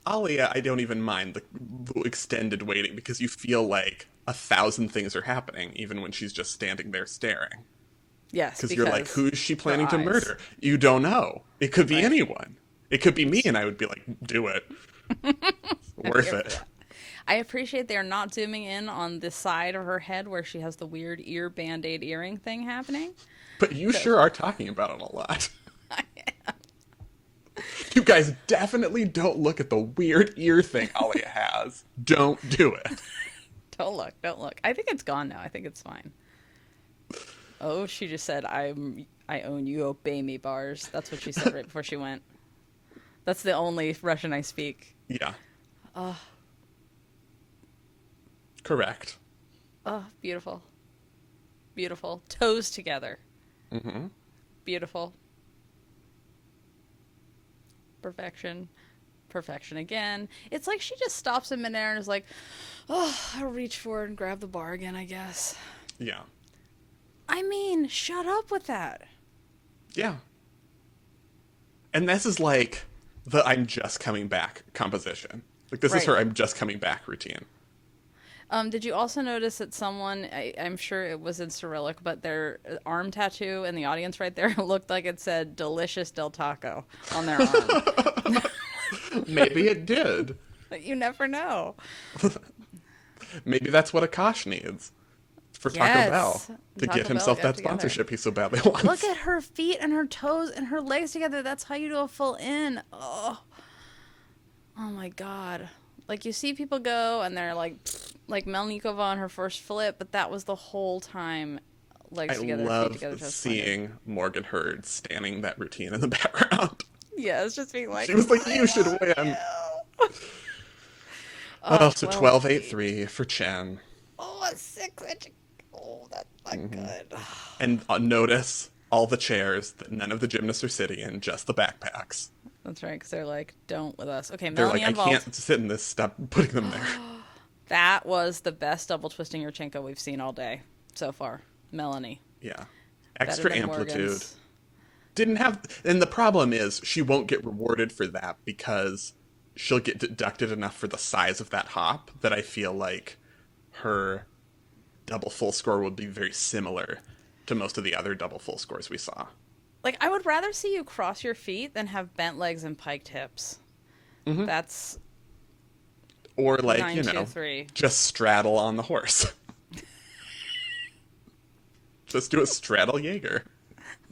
Alia, I don't even mind the extended waiting because you feel like 1,000 things are happening even when she's just standing there staring. Yes, Because you're like, because who is she her planning to eyes. murder? You don't know. It could be Right. anyone. It could be me, and I would be like, do it. Worth Here for it. that. I appreciate they're not zooming in on the side of her head where she has the weird ear band-aid earring thing happening. But you sure are talking about it a lot. You guys definitely don't look at the weird ear thing Alia has. Don't do it. Don't look, don't look. I think it's gone now. I think it's fine. Oh, she just said, I own you, obey me, bars. That's what she said right before she went. That's the only Russian I speak. Yeah. Oh, Correct. oh, beautiful. Beautiful. Toes together. Mm-hmm. Beautiful. Perfection. Perfection again. It's like she just stops in midair and is like, oh, I'll reach forward and grab the bar again, I guess. Yeah. I mean, shut up with that. Yeah. And this is like the I'm just coming back composition. Like, this is Right. her I'm just coming back routine. Did you also notice that someone, I'm sure it was in Cyrillic, but their arm tattoo in the audience right there looked like it said Delicious Del Taco on their arm? Maybe it did. You never know. Maybe that's what Akash needs for Taco Yes. Bell to Taco get himself Bell, that get together. sponsorship he so badly wants. Look at her feet and her toes and her legs together. That's how you do a full in. Oh, oh my God. Like, you see people go and they're like Melnikova on her first flip, but that was the whole time. Legs I together, feet love together, toes seeing Morgan Hurd standing that routine in the background. pointed. Yeah, it's just being like, She was like, you should win. Oh, so 12-8-3 for Chen. oh, a 6-inch. Oh, that's not good. And notice all the chairs that none of the gymnasts are sitting in, just the backpacks. That's right, because they're like, don't with us. Okay, They're Melanie like, I on vault. can't sit in this, stop putting them there. That was the best double twisting Yurchenko we've seen all day so far. Melanie. Yeah. Better Extra than amplitude. Morgan's. Didn't have, and the problem is she won't get rewarded for that because she'll get deducted enough for the size of that hop that I feel like her double full score would be very similar to most of the other double full scores we saw. Like, I would rather see you cross your feet than have bent legs and piked hips. Mm-hmm. That's Or like, 9, you 2, know, 3. just straddle on the horse. Just do a straddle Jaeger.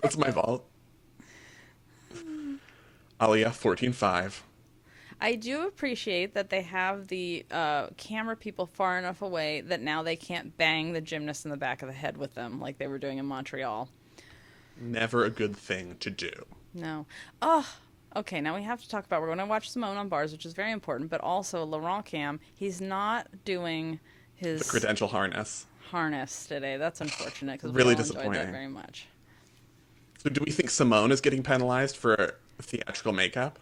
That's my vault. Alia, 14-5. I do appreciate that they have the camera people far enough away that now they can't bang the gymnast in the back of the head with them like they were doing in Montreal. Never a good thing to do. No. Oh, okay, now we have to talk about, we're going to watch Simone on bars, which is very important, but also Laurent Cam, he's not doing his The credential harness. harness today. That's unfortunate because Really we all enjoyed that disappointing. very much. So do we think Simone is getting penalized for theatrical makeup?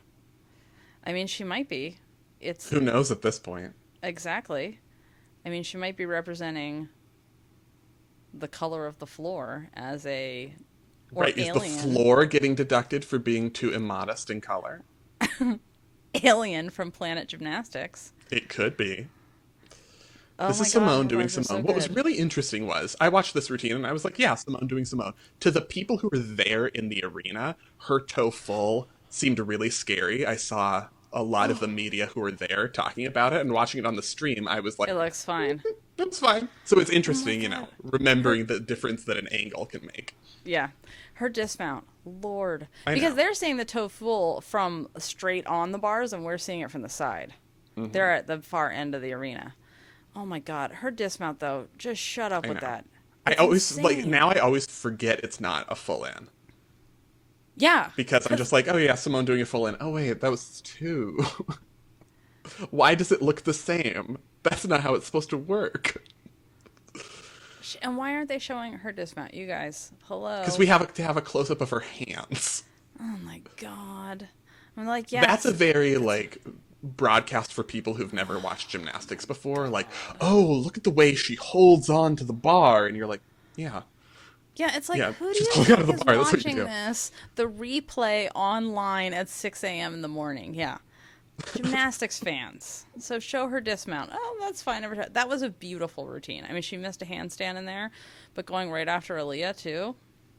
I mean, she might be. It's Who knows at this point? exactly. I mean, she might be representing the color of the floor as a or Right, alien. is the floor getting deducted for being too immodest in color? Alien from Planet Gymnastics. It could be. Oh This my is God, Simone her doing bars are Simone. so What was good. really interesting was I watched this routine and I was like, yeah, Simone doing Simone. To the people who were there in the arena, her toe full seemed really scary. I saw a lot of the media who were there talking about it, and watching it on the stream, I was like, It looks fine. that's fine. So it's interesting, Oh you know, remembering the difference that an angle can make. Yeah. Her dismount. Lord. I Because know. they're seeing the toe full from straight on the bars and we're seeing it from the side. Mm-hmm. They're at the far end of the arena. Oh my God. Her dismount, though, just shut up I with know. that. I It's always like insane. now I always forget it's not a full in Yeah. because I'm just like, oh yeah, Simone doing a full in. Oh wait, that was two. Why does it look the same? That's not how it's supposed to work. And why aren't they showing her dismount? You guys, hello. Because we have to have a close up of her hands. Oh my God. I'm like, yes. That's a very like broadcast for people who've never watched gymnastics before. Like, oh, look at the way she holds on to the bar, and you're like, yeah. Yeah, it's like, Yeah, who do she's you pulling out of think the is bar, that's what you watching do. this? The replay online at 6 a.m. in the morning. Yeah. Gymnastics fans. So show her dismount. Oh, that's fine. That was a beautiful routine. I mean, she missed a handstand in there, but going right after Aaliyah, too,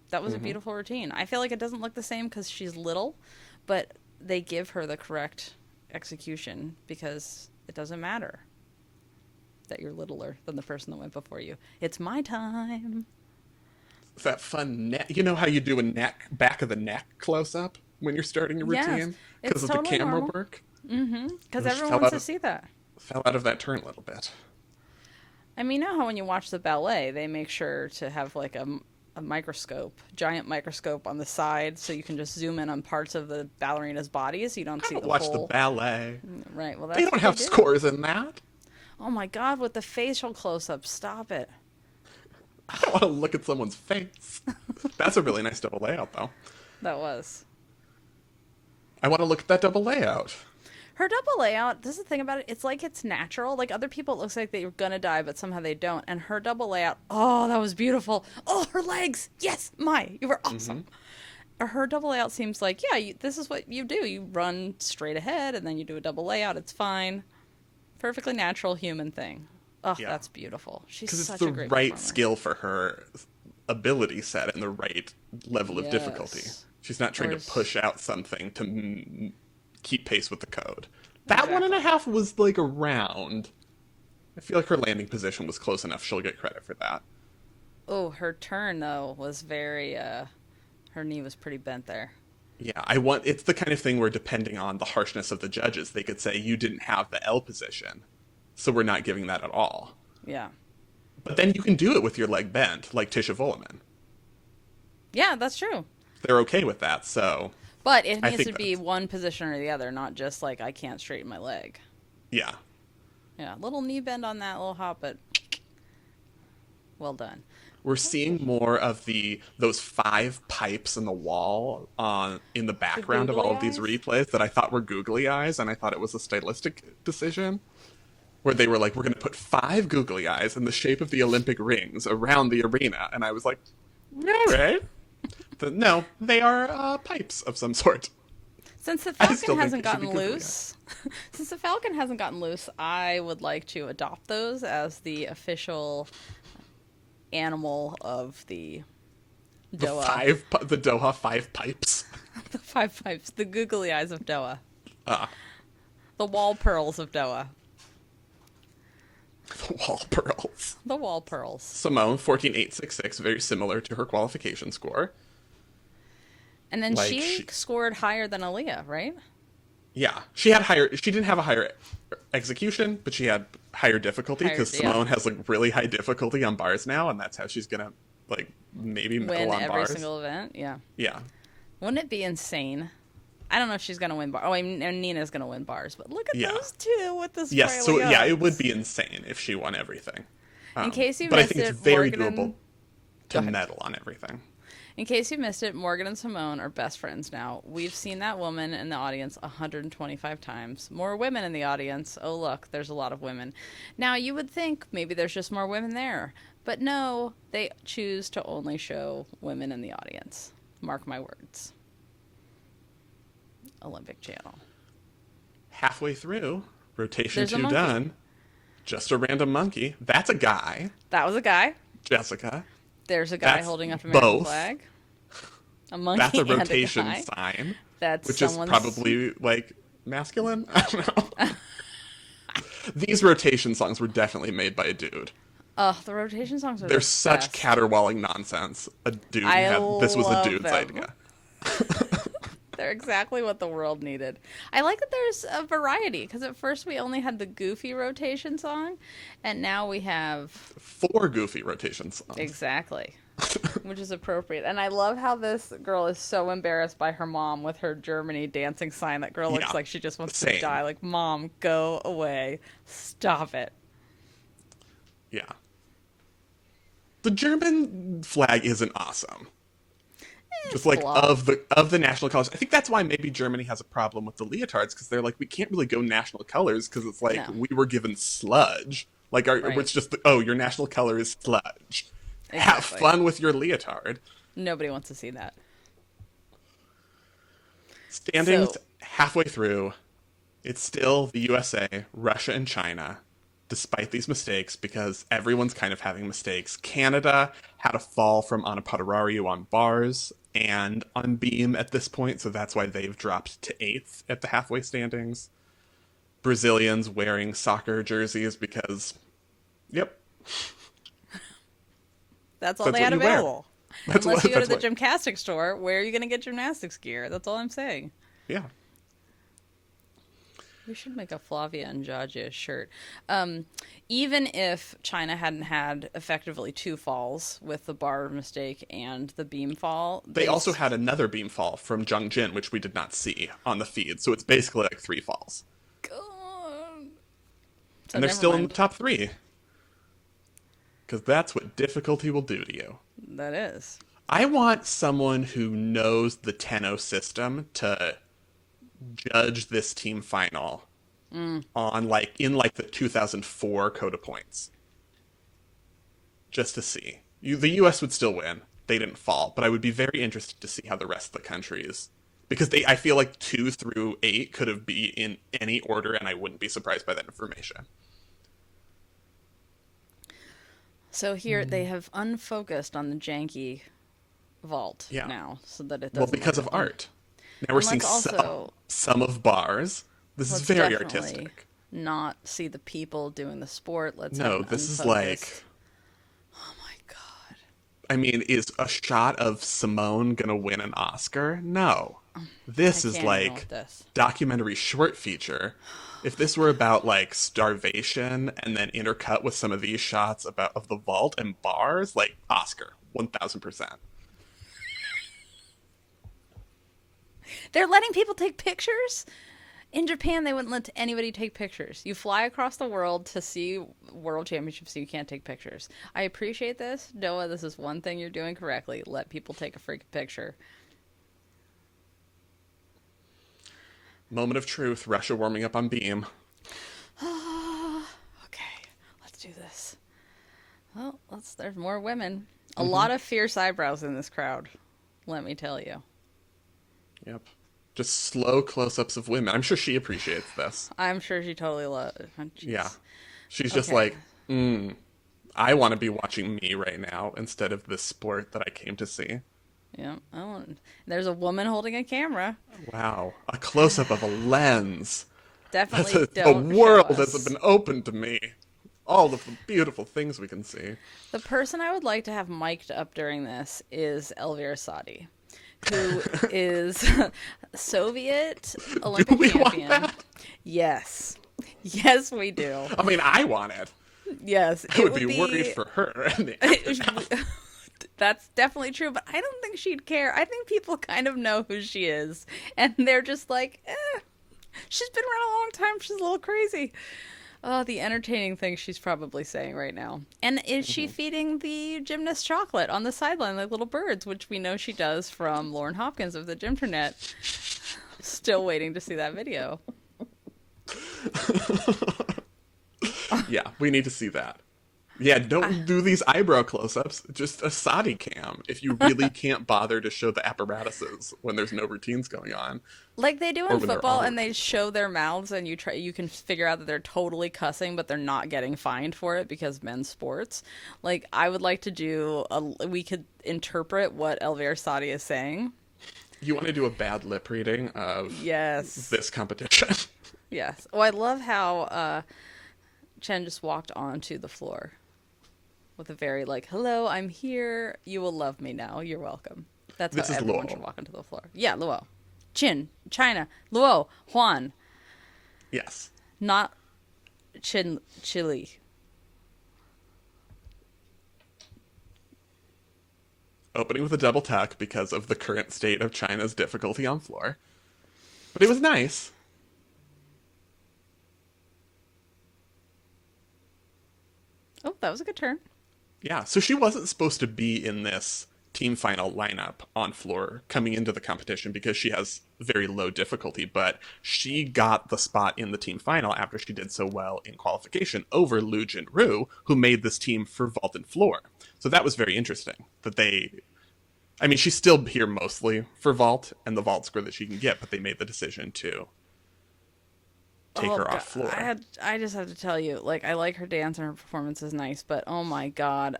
that was a beautiful routine. I feel like it doesn't look the same because she's little, but they give her the correct execution because it doesn't matter that you're littler than the person that went before you. It's my time. That fun neck. You know how you do a neck, back of the neck close up? when you're starting a Yes, routine because it's of the totally camera normal. work. Because I just everyone wants to see that. fell out of that turn a little bit. I mean, you know how when you watch the ballet, they make sure to have like a microscope, giant microscope on the side, so you can just zoom in on parts of the ballerina's bodies. You don't I see don't the watch the whole. ballet. Right. Well, They that's don't what they have do. scores in that. Oh my God! With the facial close-up, stop it. I don't want to look at someone's face. That's a really nice double layout, though. That was. I want to look at that double layout. Her double layout, this is the thing about it, it's like it's natural. Like other people, it looks like they're gonna die, but somehow they don't. And her double layout, oh, that was beautiful. Oh, her legs. Yes, Mai, you were awesome. Her double layout seems like, yeah, this is what you do. You run straight ahead and then you do a double layout. It's fine. Perfectly natural human thing. Oh, Yeah. that's beautiful. She's Because it's such the a great right performer. skill for her ability set and the right level of difficulty. Yes. She's not trying Whereas- to push out something to keep pace with the code. That Exactly. 1.5 was like around. I feel like her landing position was close enough. She'll get credit for that. Oh, her turn though was very her knee was pretty bent there. Yeah, it's the kind of thing where depending on the harshness of the judges, they could say you didn't have the L position, so we're not giving that at all. Yeah. But then you can do it with your leg bent, like Tisha Voleman. Yeah, that's true. They're okay with that, so But it I needs to think be that's- one position or the other, not just like I can't straighten my leg. yeah. Yeah, little knee bend on that little hop, but well done. We're seeing more of those 5 pipes in the wall in the background of googly all of these eyes? replays that I thought were googly eyes, and I thought it was a stylistic decision. Where they were like, we're going to put 5 googly eyes in the shape of the Olympic rings around the arena. And I was like, all right. But no, they are pipes of some sort. Since the I still falcon think hasn't it should be gotten googly loose, since the falcon hasn't gotten loose, I would like to adopt those as the official animal of the The Doha. the Doha 5 pipes. The 5 pipes, the googly eyes of Doha, Ah, the wall pearls of Doha, the wall pearls. the wall pearls. Simone, 14.866, very similar to her qualification score. And then Like, she she- scored higher than Aaliyah, right? Yeah, she didn't have a higher execution, but she had higher difficulty because Higher, yeah. Simone has like really high difficulty on bars now, and that's how she's gonna like maybe Win medal on every bars. single event, yeah. Yeah, Wouldn't it be insane? I don't know if she's gonna win bars. Oh, and Nina's gonna win bars, but look at Yeah. those two with this. yes. So yeah, it would be insane if she won everything. In case you but I missed think it, it's very Morgan and- doable to Go ahead. medal on everything. In case you missed it, Morgan and Simone are best friends now. We've seen that woman in the audience 125 times. More women in the audience. Oh, look, there's a lot of women. Now, you would think maybe there's just more women there. But no, they choose to only show women in the audience. Mark my words. Olympic Channel. Halfway through, rotation There's a 2 monkey. done. Just a random monkey. That's a guy. That was a guy. Jessica. There's a guy That's holding up an American both. flag. A monkey That's a and rotation guy. sign. That's which is someone's... probably like masculine. I don't know. These rotation songs were definitely made by a dude. the rotation songs are They're the such best. caterwauling nonsense. A dude I this was a love dude's them. idea. They're exactly what the world needed. I like that there's a variety, because at first we only had the goofy rotation song, and now we have 4 goofy rotation songs. exactly, which is appropriate. And I love how this girl is so embarrassed by her mom with her Germany dancing sign. That girl looks Yeah, like she just wants to same. die. Like, Mom, go away. Stop it. Yeah. The German flag isn't awesome. Just like blah. of the national colors. I think that's why maybe Germany has a problem with the leotards, because they're like, we can't really go national colors because it's like No. we were given sludge. Like Right. it's just your national color is sludge. Have Exactly. fun with your leotard. Nobody wants to see that. Standings So- halfway through, it's still the USA, Russia, and China, despite these mistakes, because everyone's kind of having mistakes. Canada had a fall from Anna Potararu on bars and on beam at this point, so that's why they've dropped to 8th at the halfway standings. Brazilians wearing soccer jerseys because, yep, That's all That's they had what you wear. available. That's Unless what. you go to That's the what. gymcastic store, where are you going to get gymnastics gear? That's all I'm saying. Yeah. We should make a Flavia and Jaja shirt. Um, Even if China hadn't had effectively two falls with the bar mistake and the beam fall, They also had another beam fall from Jung Jin, which we did not see on the feed. So it's basically like three falls, God. So and they're never still in the mind. top three because that's what difficulty will do to you. That is. I want someone who knows the Tenno system to judge this team final on like the 2004 Coda points, just to see. The U.S. would still win; they didn't fall, but I would be very interested to see how the rest of the countries, because I feel like 2 through 8 could have been in any order, and I wouldn't be surprised by that information. So here they have unfocused on the janky vault Yeah. now, so that it Well, doesn't because look. of art. Now we're And seeing let's also some of bars. This is let's very definitely artistic. not see the people doing the sport. Let's have No, an this is unfocused. Oh my god! I mean, is a shot of Simone gonna win an Oscar? No. I This is can't even with like this. documentary short feature. If this were about like starvation and then intercut with some of these shots about of the vault and bars, like Oscar, 1000%. They're letting people take pictures. In Japan, they wouldn't let anybody take pictures. You fly across the world to see world championships, so you can't take pictures. I appreciate this. Noah, this is one thing you're doing correctly. Let people take a freaking picture. Moment of truth, Russia warming up on beam. Okay, let's do this. Well, there's more women. A lot of fierce eyebrows in this crowd, let me tell you. Yep. Just slow close-ups of women. I'm sure she appreciates this. I'm sure she totally loves it. Yeah. She's just Okay. like, I want to be watching me right now instead of this sport that I came to see. Yeah. Oh, and there's a woman holding a camera. Wow. A close-up of a lens. Definitely A don't show world us. has been opened to me. All of the beautiful things we can see. The person I would like to have mic'd up during this is Elvira Sadi, who is Soviet Do Olympic we want champion. that? Yes. Yes, we do. I mean, I want it. Yes. I would be worried for her. And the aftermath. That's definitely true, but I don't think she'd care. I think people kind of know who she is, and they're just like, she's been around a long time. She's a little crazy. Oh, the entertaining thing she's probably saying right now. And is she feeding the gymnast chocolate on the sideline like little birds, which we know she does from Lauren Hopkins of the Gymternet. Still waiting to see that video. Yeah, we need to see that. Yeah, don't do these eyebrow close-ups. Just a Sadi cam if you really can't bother to show the apparatuses when there's no routines going on. Like they do Or in when they're football, on. and they show their mouths, and you can figure out that they're totally cussing, but they're not getting fined for it because men's sports. Like I would like to do we could interpret what Elvira Sadi is saying. You want to do a bad lip reading of Yes, this competition. yes. Oh, I love how Chen just walked onto the floor with a very like, "Hello, I'm here. You will love me now. You're welcome." That's This how is everyone Luo. should walk onto the floor. Yeah, Luo, Chin, China, Luo, Juan. Yes. Not Chile. Opening with a double tuck because of the current state of China's difficulty on floor. But it was nice. Oh, that was a good turn. Yeah, so she wasn't supposed to be in this team final lineup on floor coming into the competition because she has very low difficulty, but she got the spot in the team final after she did so well in qualification over Lu Jinru, who made this team for vault and floor. So that was very interesting that I mean, she's still here mostly for vault and the vault score that she can get, but they made the decision to take her God, off floor. I just have to tell you, like, I like her dance and her performance is nice, but oh my God,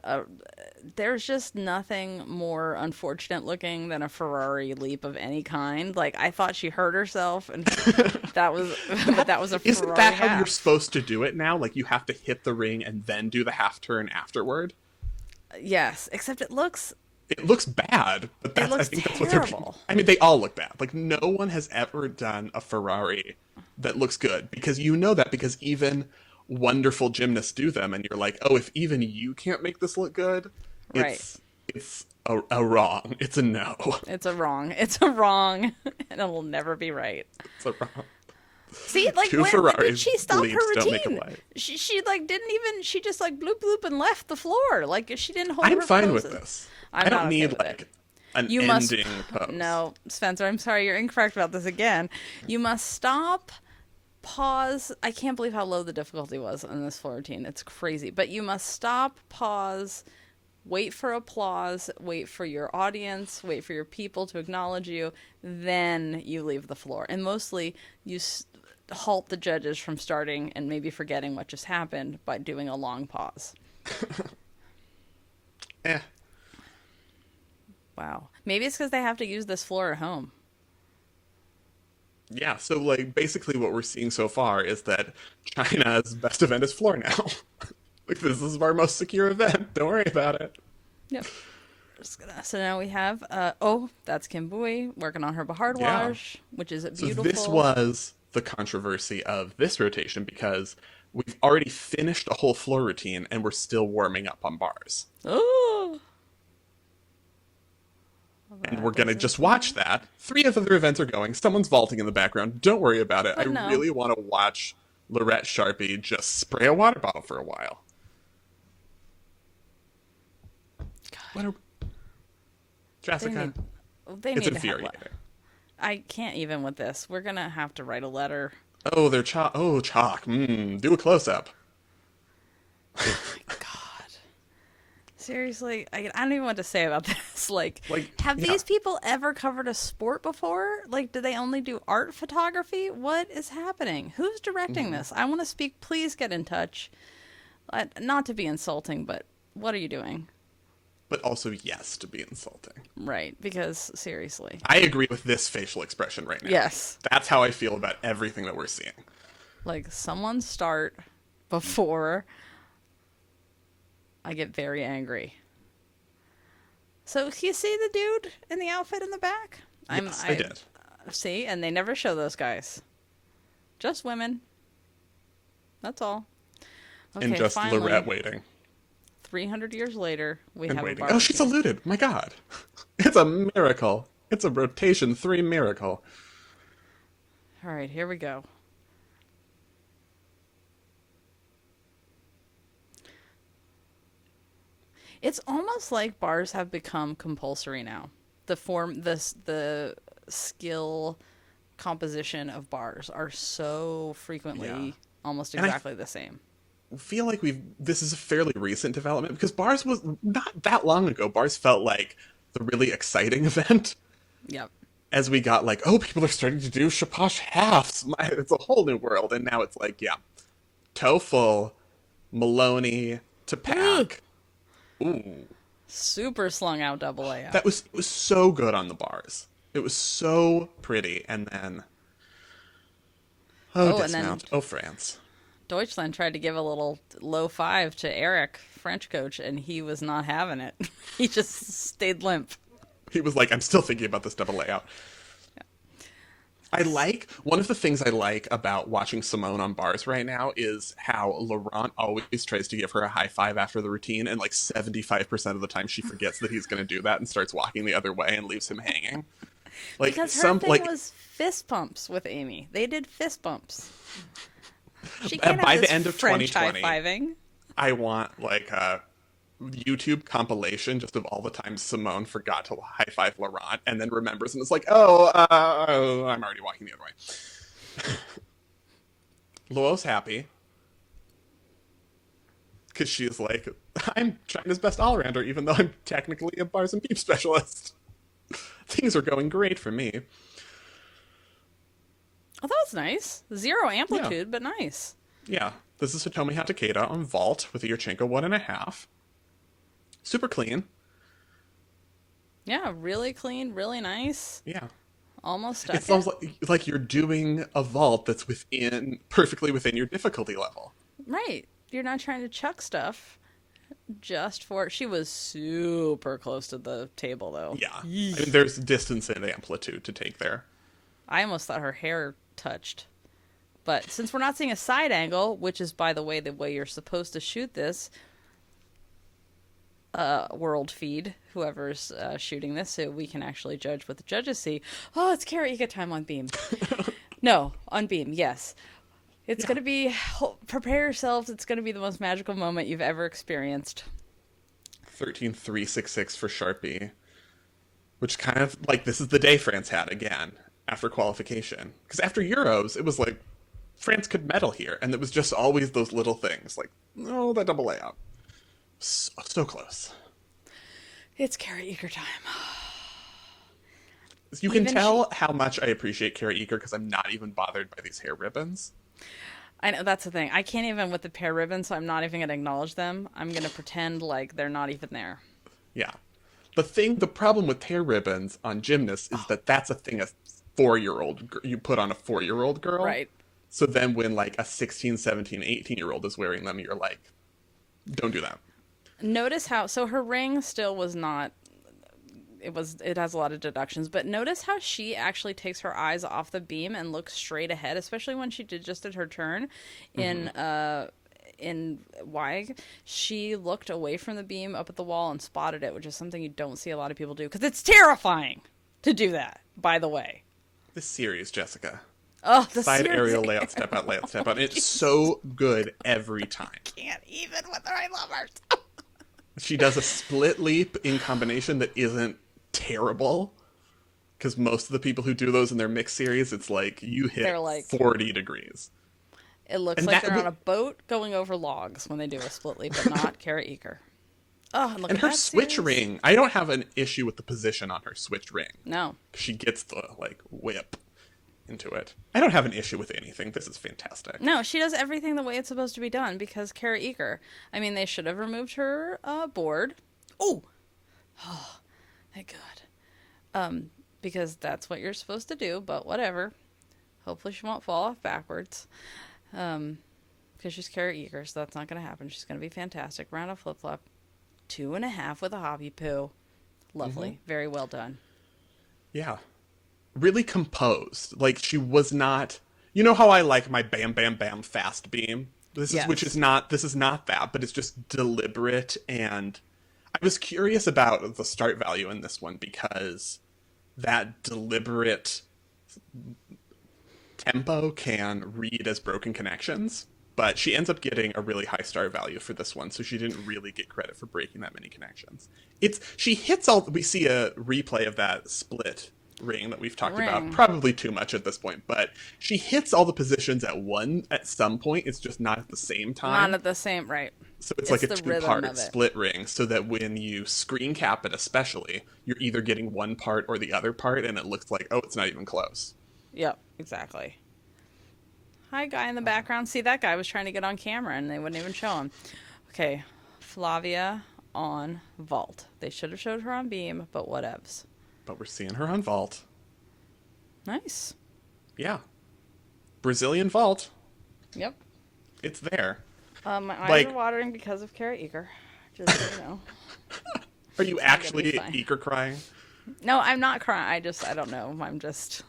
there's just nothing more unfortunate looking than a Ferrari leap of any kind. Like, I thought she hurt herself, and but that was a Ferrari Isn't that how you're half. supposed to do it now? Like, you have to hit the ring and then do the half turn afterward? Yes, except it looks It looks bad, but It I looks think that's what they're. terrible. I mean, they all look bad. Like no one has ever done a Ferrari that looks good because you know that because even wonderful gymnasts do them, and you're like, oh, if even you can't make this look good, Right. it's a wrong. It's a no. It's a wrong. It's a wrong, and it'll never be right. It's a wrong. See, like Two when did Ferraris she stop bleeps her don't make a routine? light. She like didn't even. She just like bloop bloop and left the floor. Like she didn't hold I'm her fine with poses. this. I'm I not don't okay need with like it. an You must ending pose. no, Spencer. I'm sorry, you're incorrect about this again. You must stop, pause. I can't believe how low the difficulty was in this floor routine. It's crazy. But you must stop, pause, wait for applause, wait for your audience, wait for your people to acknowledge you, then you leave the floor. And mostly you halt the judges from starting and maybe forgetting what just happened by doing a long pause. Eh. Wow. Maybe it's because they have to use this floor at home. Yeah, so like basically what we're seeing so far is that China's best event is floor now. Like this is our most secure event. Don't worry about it. Yep. So now we have, oh, that's Kim Bui working on her Bahar Yeah. wash, which is So beautiful. this was the controversy of this rotation because we've already finished a whole floor routine and we're still warming up on bars. Oh! And we're going to just watch that. 3 of the other events are going. Someone's vaulting in the background. Don't worry about it. But I no. really want to watch Lorette Sharpie just spray a water bottle for a while. What are... Jessica, They it's need to have infuriating. I can't even with this. We're gonna have to write a letter. Oh, they're chalk. Oh, chalk. Do a close-up. God. Seriously, I don't even know what to say about this. Like have yeah. these people ever covered a sport before? Like, do they only do art photography? What is happening? Who's directing this? I want to speak. Please get in touch. Not to be insulting, but what are you doing? But also, yes, to be insulting. Right, because seriously. I agree with this facial expression right now. Yes. That's how I feel about everything that we're seeing. Like, someone start before I get very angry. So, you see the dude in the outfit in the back? Yes, I did. See, and they never show those guys. Just women. That's all. Okay, And just finally, Lorette waiting 300 years later, we and have waiting. a Oh, barbecue. she's eluded. My God. It's a miracle. It's a rotation 3 miracle. All right, here we go. It's almost like bars have become compulsory now. The skill composition of bars are so frequently Yeah. almost And I exactly the same. feel like this is a fairly recent development because bars was not that long ago. Bars felt like the really exciting event. Yep. As we got like, oh, people are starting to do Shaposh halves. It's a whole new world. And now it's like, yeah, toe full, Maloney to pack. Ooh. Super slung out double A. It was so good on the bars. It was so pretty. And then, Oh, and then- dismount. Oh, France. Deutschland tried to give a little low 5 to Eric, French coach, and he was not having it. He just stayed limp. He was like, I'm still thinking about this double layout. One of the things I like about watching Simone on bars right now is how Laurent always tries to give her a high five after the routine, and like 75% of the time she forgets that he's going to do that and starts walking the other way and leaves him hanging. Like Because her thing was fist bumps with Amy. They did fist bumps. She can't by have the this end of French 2020, high-fiving. I want like a YouTube compilation just of all the times Simone forgot to high five Laurent and then remembers and is like, oh, I'm already walking the other way. Luo's happy because she's like, I'm China's best all-rounder, even though I'm technically a bars and beep specialist. Things are going great for me. Oh, that was nice. 0 amplitude, but nice. Yeah, this is Hitomi Hatakeda on vault with a Yurchenko 1.5. Super clean. Yeah, really clean, really nice. Yeah. Almost stuck It sounds like you're doing a vault that's perfectly within your difficulty level. Right. You're not trying to chuck stuff. just for she was super close to the table though. Yeah. I mean, Yeesh. there's distance and amplitude to take there. I almost thought her hair touched. But since we're not seeing a side angle, which is by the way you're supposed to shoot this, world feed, whoever's shooting this, so we can actually judge what the judges see. Oh, it's Kara Ika time on beam. No, on beam, yes. It's going to be, prepare yourselves, it's going to be the most magical moment you've ever experienced. 13.366 for Sharpie, which kind of, like, this is the day France had again after qualification. Because after Euros, it was like, France could medal here, and it was just always those little things, like, oh, that double layout. So close. It's Kara Eager time. You can tell how much I appreciate Kara Eager because I'm not even bothered by these hair ribbons. I know, that's the thing. I can't even with the pair ribbons, so I'm not even going to acknowledge them. I'm going to pretend like they're not even there. Yeah. The problem with hair ribbons on gymnasts is that that's a thing a 4-year-old, you put on a 4-year-old girl. Right. So then when like a 16, 17, 18-year-old is wearing them, you're like, don't do that. Notice how, so her ring still was not, it has a lot of deductions, but notice how she actually takes her eyes off the beam and looks straight ahead, especially when she did her turn in Y. She looked away from the beam up at the wall and spotted it, which is something you don't see a lot of people do because it's terrifying to do that, by the way. This series, Jessica. Oh, the side series. aerial layout, step out, layout, step out. It's so good every time. Can't even with her. I love her. She does a split leap in combination that isn't terrible. Because most of the people who do those in their mixed series, it's like you hit like 40 degrees. It looks like they're on a boat going over logs when they do a split leap, but not Kara Eaker. Oh, and look and at her that switch series. ring. I don't have an issue with the position on her switch ring. No. She gets the like whip into it. I don't have an issue with anything. This is fantastic. No, she does everything the way it's supposed to be done because Kara Eaker. I mean, they should have removed her board. Oh, thank God. Because that's what you're supposed to do. But whatever. Hopefully, she won't fall off backwards. Because she's Kara Eaker, so that's not going to happen. She's going to be fantastic. Round of flip flop, 2.5 with a hobby poo. Lovely, very well done. Yeah. Really composed. Like she was not. You know how I like my bam bam bam fast beam. This is not that, but it's just deliberate. And I was curious about the start value in this one because that deliberate tempo can read as broken connections. But she ends up getting a really high start value for this one, so she didn't really get credit for breaking that many connections. She hits all. We see a replay of that split ring that we've talked about, probably too much at this point, but she hits all the positions at some point. It's just not at the same time. Not at the same, right. So it's like a 2-part split ring, so that when you screen cap it especially, you're either getting one part or the other part, and it looks like, oh, it's not even close. Yep, exactly. Hi, guy in the background. See, that guy was trying to get on camera, and they wouldn't even show him. Okay, Flavia on vault. They should have showed her on beam, but whatevs. But we're seeing her on vault. Nice. Yeah. Brazilian vault. Yep. It's there. My eyes are watering because of Kara Eaker. Just so you know. Are you actually Eaker crying? No, I'm not crying. I don't know. I'm just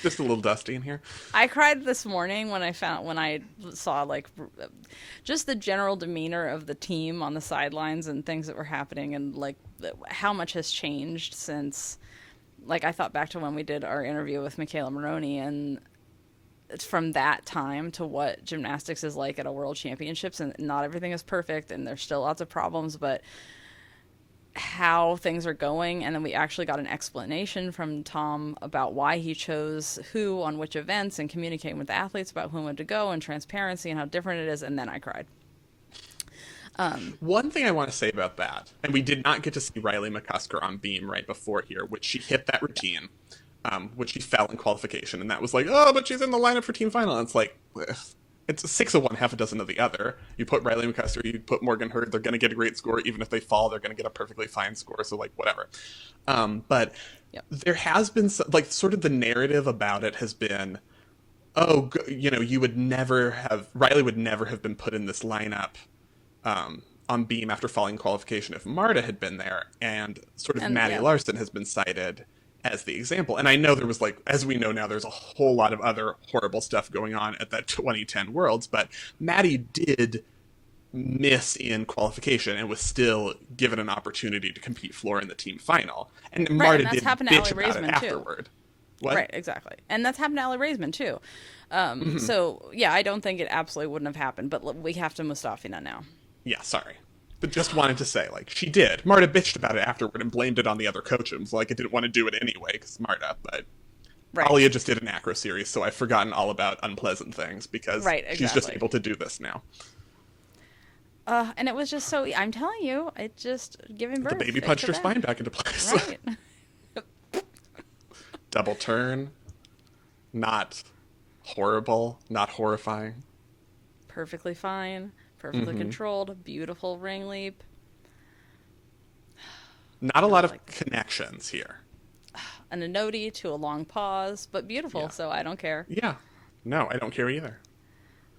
a little dusty in here. I cried this morning when I saw like just the general demeanor of the team on the sidelines and things that were happening and like how much has changed since, like, I thought back to when we did our interview with Michaela Maroney, and it's from that time to what gymnastics is like at a world championships, and not everything is perfect and there's still lots of problems, but how things are going. And then we actually got an explanation from Tom about why he chose who on which events and communicating with the athletes about who wanted to go and transparency and how different it is. And then I cried. One thing I want to say about that, and we did not get to see Riley McCusker on beam right before here, which she hit that routine, which she fell in qualification, and that was like, oh, but she's in the lineup for team final. And it's like, it's 6 of one, half a dozen of the other. You put Riley McCusker, you put Morgan Hurd, they're going to get a great score. Even if they fall, they're going to get a perfectly fine score. So, like, whatever. But there has been, sort of the narrative about it has been, Riley would never have been put in this lineup on on beam after falling qualification if Marta had been there, and sort of And Maddie yeah. Larson has been cited as the example. And I know there was, like, as we know now, there's a whole lot of other horrible stuff going on at that 2010 Worlds, but Maddie did miss in qualification and was still given an opportunity to compete floor in the team final. And Right, Marta and that's did happened to bitch Allie about it Raisman, too. afterward. What? Right, exactly. And that's happened to Allie Raisman, too. So, yeah, I don't think it absolutely wouldn't have happened, but we have to Mustafina now. Yeah, sorry. But just wanted to say, like, she did. Marta bitched about it afterward and blamed it on the other coaches. Like, I didn't want to do it anyway, because Marta, but Right. Alia just did an acro series, so I've forgotten all about unpleasant things, because Right, she's just exactly. able to do this now. And it was just so, I'm telling you, it just giving birth. The baby fixed punched her back. spine back into place. Right. Double turn. Not horrible, not horrifying. Perfectly fine, perfectly controlled, beautiful ring leap. Not a lot of like- connections here. An anodi to a long pause, but beautiful, Yeah. so I don't care. Yeah. No, I don't care either.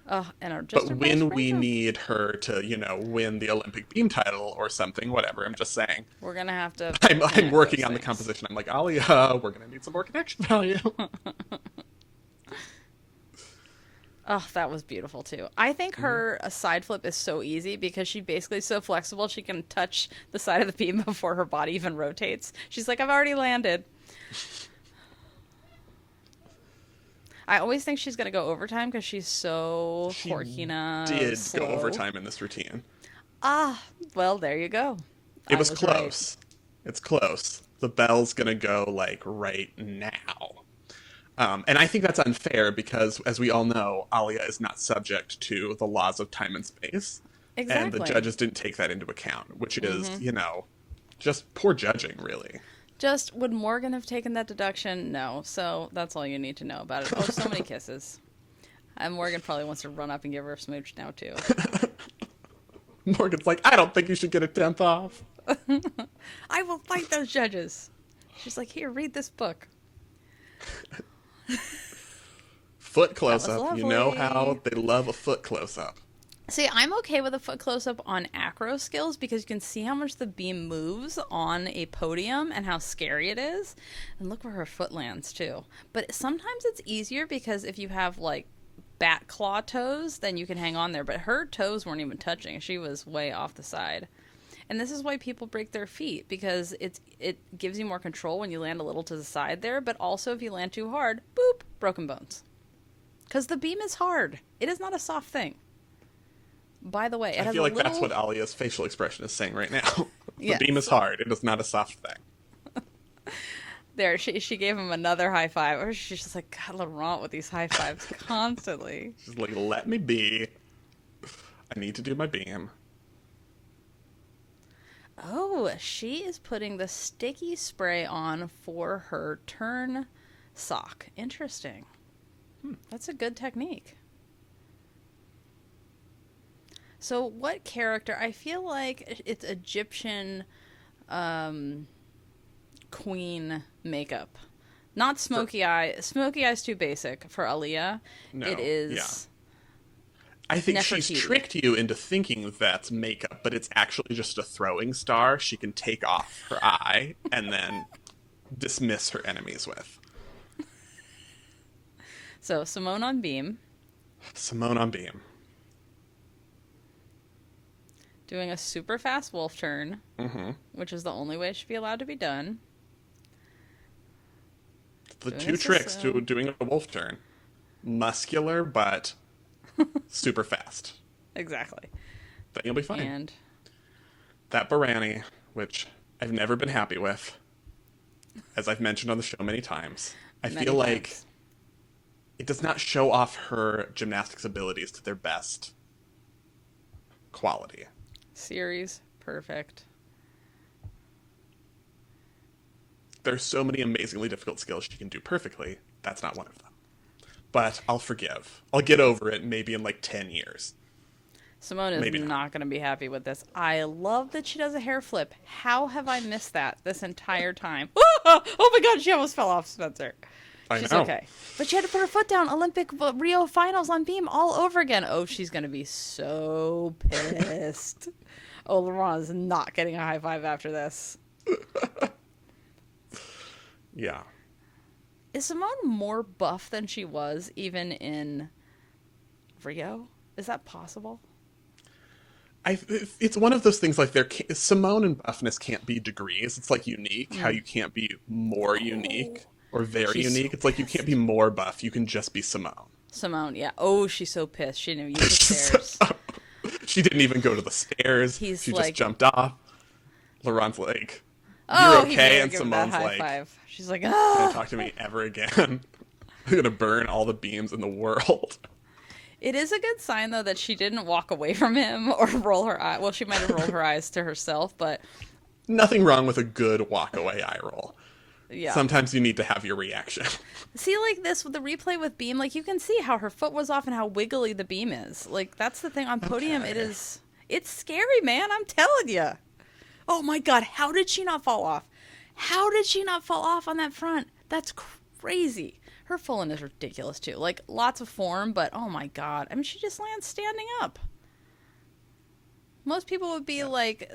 And just But when we need her to, win the Olympic beam title or something, whatever, I'm just saying. we're gonna have to. I'm connect working those on the things. composition. I'm like, Alia, we're going to need some more connection value. Oh, that was beautiful too. I think her side flip is so easy because she basically is so flexible she can touch the side of the beam before her body even rotates. She's like, I've already landed. I always think she's gonna go overtime because she's so She Horkina did slow. go overtime in this routine. Well, there you go. It I was right. close. It's close. The bell's going to go, like, right now. And I think that's unfair because, as we all know, Alia is not subject to the laws of time and space. Exactly. And the judges didn't take that into account, which is, just poor judging, really. Just, would Morgan have taken that deduction? No. So that's all you need to know about it. Oh, so many kisses. And Morgan probably wants to run up and give her a smooch now, too. Morgan's like, I don't think you should get a 10th off. I will fight those judges. She's like, here, read this book. Foot close-up. You know lovely. how they love a foot close-up. See, I'm okay with a foot close-up on acro skills because you can see how much the beam moves on a podium and how scary it is. And look where her foot lands, too. But sometimes it's easier because if you have, like, bat claw toes, then you can hang on there. But her toes weren't even touching. She was way off the side. And this is why people break their feet, because it gives you more control when you land a little to the side there, but also if you land too hard, boop, broken bones. Because the beam is hard. It is not a soft thing. By the way, it has I feel like little... that's what Alia's facial expression is saying right now. The Yes. beam is hard. It is not a soft thing. There, she gave him another high five. Or she's just like, God, Laurent with these high fives constantly. She's like, let me be. I need to do my beam. Oh, she is putting the sticky spray on for her turn sock. Interesting. That's a good technique. So what character? I feel like it's Egyptian queen makeup. Not smoky eye. Smoky eye's too basic for Aaliyah. No, It is... yeah. I think she's Nefertiti. tricked you into thinking that's makeup, but it's actually just a throwing star she can take off her eye and then dismiss her enemies with. So Simone on beam, Simone on beam. doing a super fast wolf turn, which is the only way it should be allowed to be done. The Doing two a tricks so-so. to doing a wolf turn. Muscular, but super fast. Exactly. Then you'll be fine. And That Barani, which I've never been happy with, as I've mentioned on the show many times, I many feel like times. it does not show off her gymnastics abilities to their best quality. Series, perfect. There's so many amazingly difficult skills she can do perfectly. That's not one of them. But I'll forgive. I'll get over it maybe in like 10 years. Simone is Maybe not. not going to be happy with this. I love that she does a hair flip. How have I missed that this entire time? Oh my god, she almost fell off, Spencer. I She's know. okay. But she had to put her foot down. Olympic Rio finals on beam all over again. Oh, she's going to be so pissed. Oh, Laurent is not getting a high five after this. Yeah. Is Simone more buff than she was even in Rio? Is that possible? It's one of those things like Simone and buffness can't be degrees. It's like unique, how you can't be more unique or very She's so unique. It's like you can't be pissed. more buff. You can just be Simone. Simone, yeah. Oh, she's so pissed. She didn't even use the stairs. She didn't even go to the stairs. He's She just like, jumped off. Laurent's like, "You're oh, he made okay," her and give him that Simone's high like, five. She's like, "Don't ah. talk to me ever again. I'm gonna burn all the beams in the world." It is a good sign, though, that she didn't walk away from him or roll her eye. Well, she might have rolled her eyes to herself, but Nothing wrong with a good walk away eye roll. yeah. Sometimes you need to have your reaction. See, like this with the replay with beam, like you can see how her foot was off and how wiggly the beam is. Like that's the thing on podium. Okay. It's scary, man. I'm telling you. Oh my God, how did she not fall off? How did she not fall off on that front? That's crazy. Her full-in is ridiculous too. Like lots of form, but oh my God. I mean, she just lands standing up. Most people would be like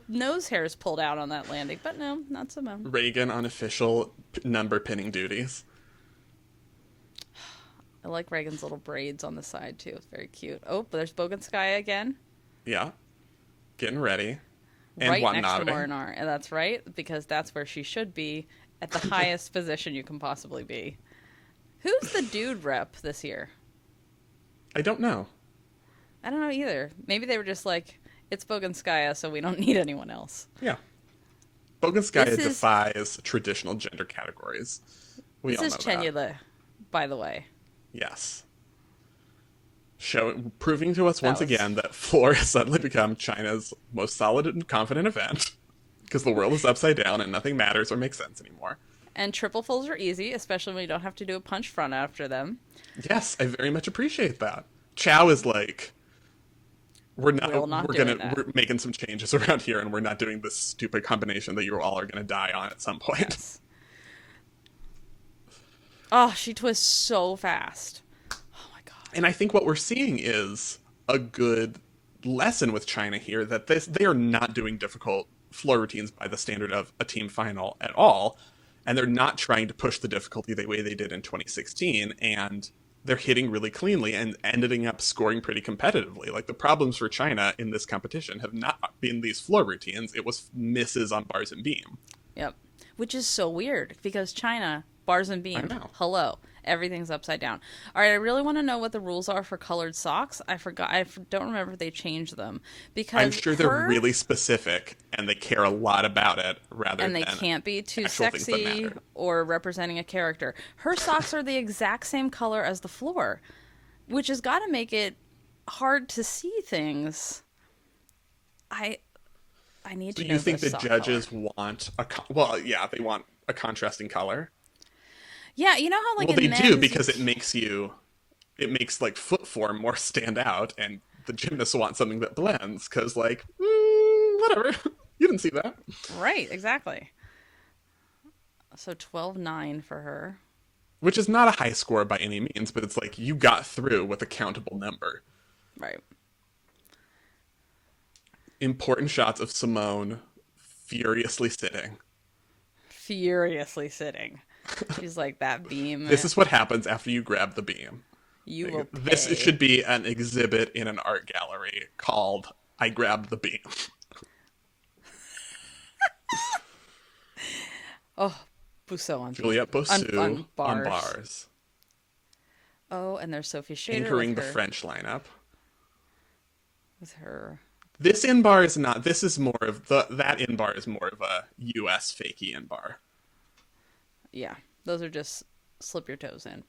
nose hairs pulled out on that landing, but no, not Simone. Reagan on official number pinning duties. I like Reagan's little braids on the side too. It's very cute. Oh, but there's Boganskaya again. Yeah. Getting ready. And Right next to Watanabe. Morinar. And that's right, because that's where she should be at the highest position you can possibly be. Who's the dude rep this year? I don't know. I don't know either. Maybe they were just like, it's Boganskaya, so we don't need anyone else. Yeah. Boganskaya This is- defies traditional gender categories. We This all is know that. Chenyla, by the way. Yes. Proving to us once was- again that floor has suddenly become China's most solid and confident event. Because the world is upside down and nothing matters or makes sense anymore. And triple fulls are easy, especially when you don't have to do a punch front after them. Yes, I very much appreciate that. Chow is like, we're doing that. we're making some changes around here, and we're not doing this stupid combination that you all are gonna die on at some point. Yes. Oh, she twists so fast. Oh my God. And I think what we're seeing is a good lesson with China here that they are not doing difficult floor routines by the standard of a team final at all, and they're not trying to push the difficulty the way they did in 2016, and they're hitting really cleanly and ending up scoring pretty competitively. Like the problems for China in this competition have not been these floor routines, it was misses on bars and beam. Yep. Which is so weird because China, bars and beam, know. hello, everything's upside down. All right, I really want to know what the rules are for colored socks. I forgot. Don't remember if they changed them because I'm sure they're really specific and they care a lot about it rather and than they can't be too actual things that sexy matter. or representing a character. Her socks are the exact same color as the floor, which has got to make it hard to see things. I need to So know you think the the sock judges color. want they want a contrasting color? Yeah, you know how like Well, in they do men's- because it makes like foot form more stand out, and the gymnasts want something that blends because like whatever, you didn't see that. Right, exactly. So 12-9 for her. Which is not a high score by any means, but it's like you got through with a countable number. Right. Important shots of Simone furiously sitting. Furiously sitting. She's like, that beam. This is what happens after you grab the beam. You will pay. This should be an exhibit in an art gallery called "I Grabbed the Beam." Oh, Bousseau on Juliette Bossu on on bars. bars, Oh, and there's Sophie Shader anchoring with the her, French lineup. with her. This in bar is not. This is more of that in bar is more of a U.S. fakey in bar. Yeah, those are just slip your toes in.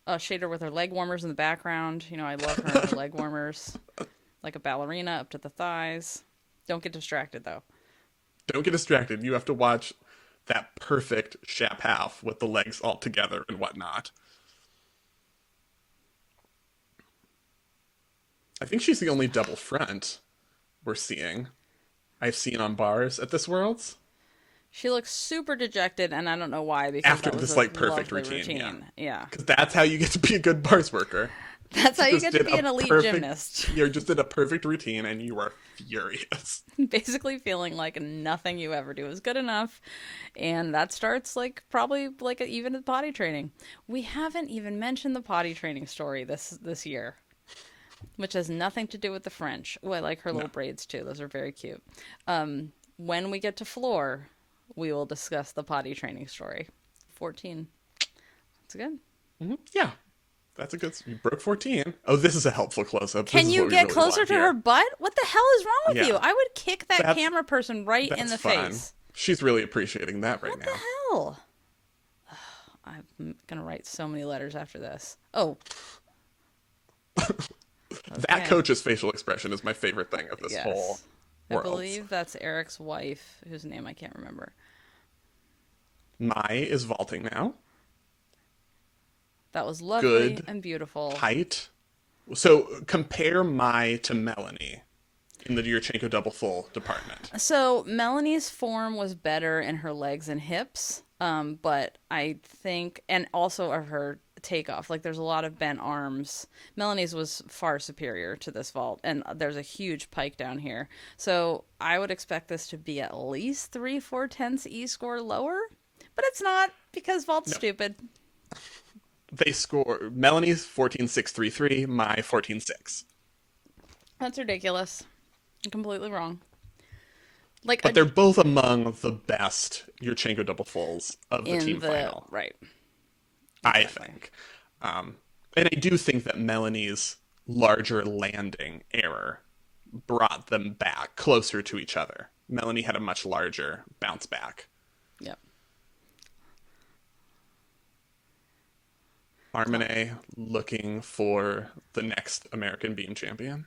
Shader with her leg warmers in the background. You know, I love her and her leg warmers. Like a ballerina up to the thighs. Don't get distracted, though. Don't get distracted. You have to watch that perfect shap half with the legs all together and whatnot. I think she's the only double front we're seeing. I've seen on bars at this Worlds. She looks super dejected, and I don't know why. Because After that was this, a like, perfect lovely routine, yeah. Yeah. Because that's how you get to be a good bars worker. That's how you Just get to did be a an elite perfect. gymnast. You just did a perfect routine, and you are furious. Basically feeling like nothing you ever do is good enough. And that starts like probably like even at potty training. We haven't even mentioned the potty training story this year, which has nothing to do with the French. Oh, I like her No. little braids too. Those are very cute. When we get to floor, we will discuss the potty training story. 14. That's good. Yeah, that's a good. You broke 14. Oh, this is a helpful close up. This Can is you what we get really closer want to her here. butt? What the hell is wrong with you? Yeah, I would kick that that's camera person right in that's the fun. face. She's really appreciating that right What the now. hell? I'm gonna write so many letters after this. Oh, That okay. coach's facial expression is my favorite thing of this whole Yes. I world. believe that's Eric's wife, whose name I can't remember. Mai is vaulting now. That was lovely Good and beautiful. height. So compare Mai to Melanie in the Yurchenko double full department. So Melanie's form was better in her legs and hips, but I think, and also of her takeoff, like there's a lot of bent arms. Melanie's was far superior to this vault, and there's a huge pike down here. So I would expect this to be at least 3/4 E score lower, but it's not because vault's No, stupid. they score Melanie's 14.633, Mai 14.6. That's ridiculous. Completely wrong. Like But they're both among the best Yurchenko double fulls of the in team the final, right. I Exactly. think. And I do think that Melanie's larger landing error brought them back closer to each other. Melanie had a much larger bounce back. Yep. Armine looking for the next American beam champion.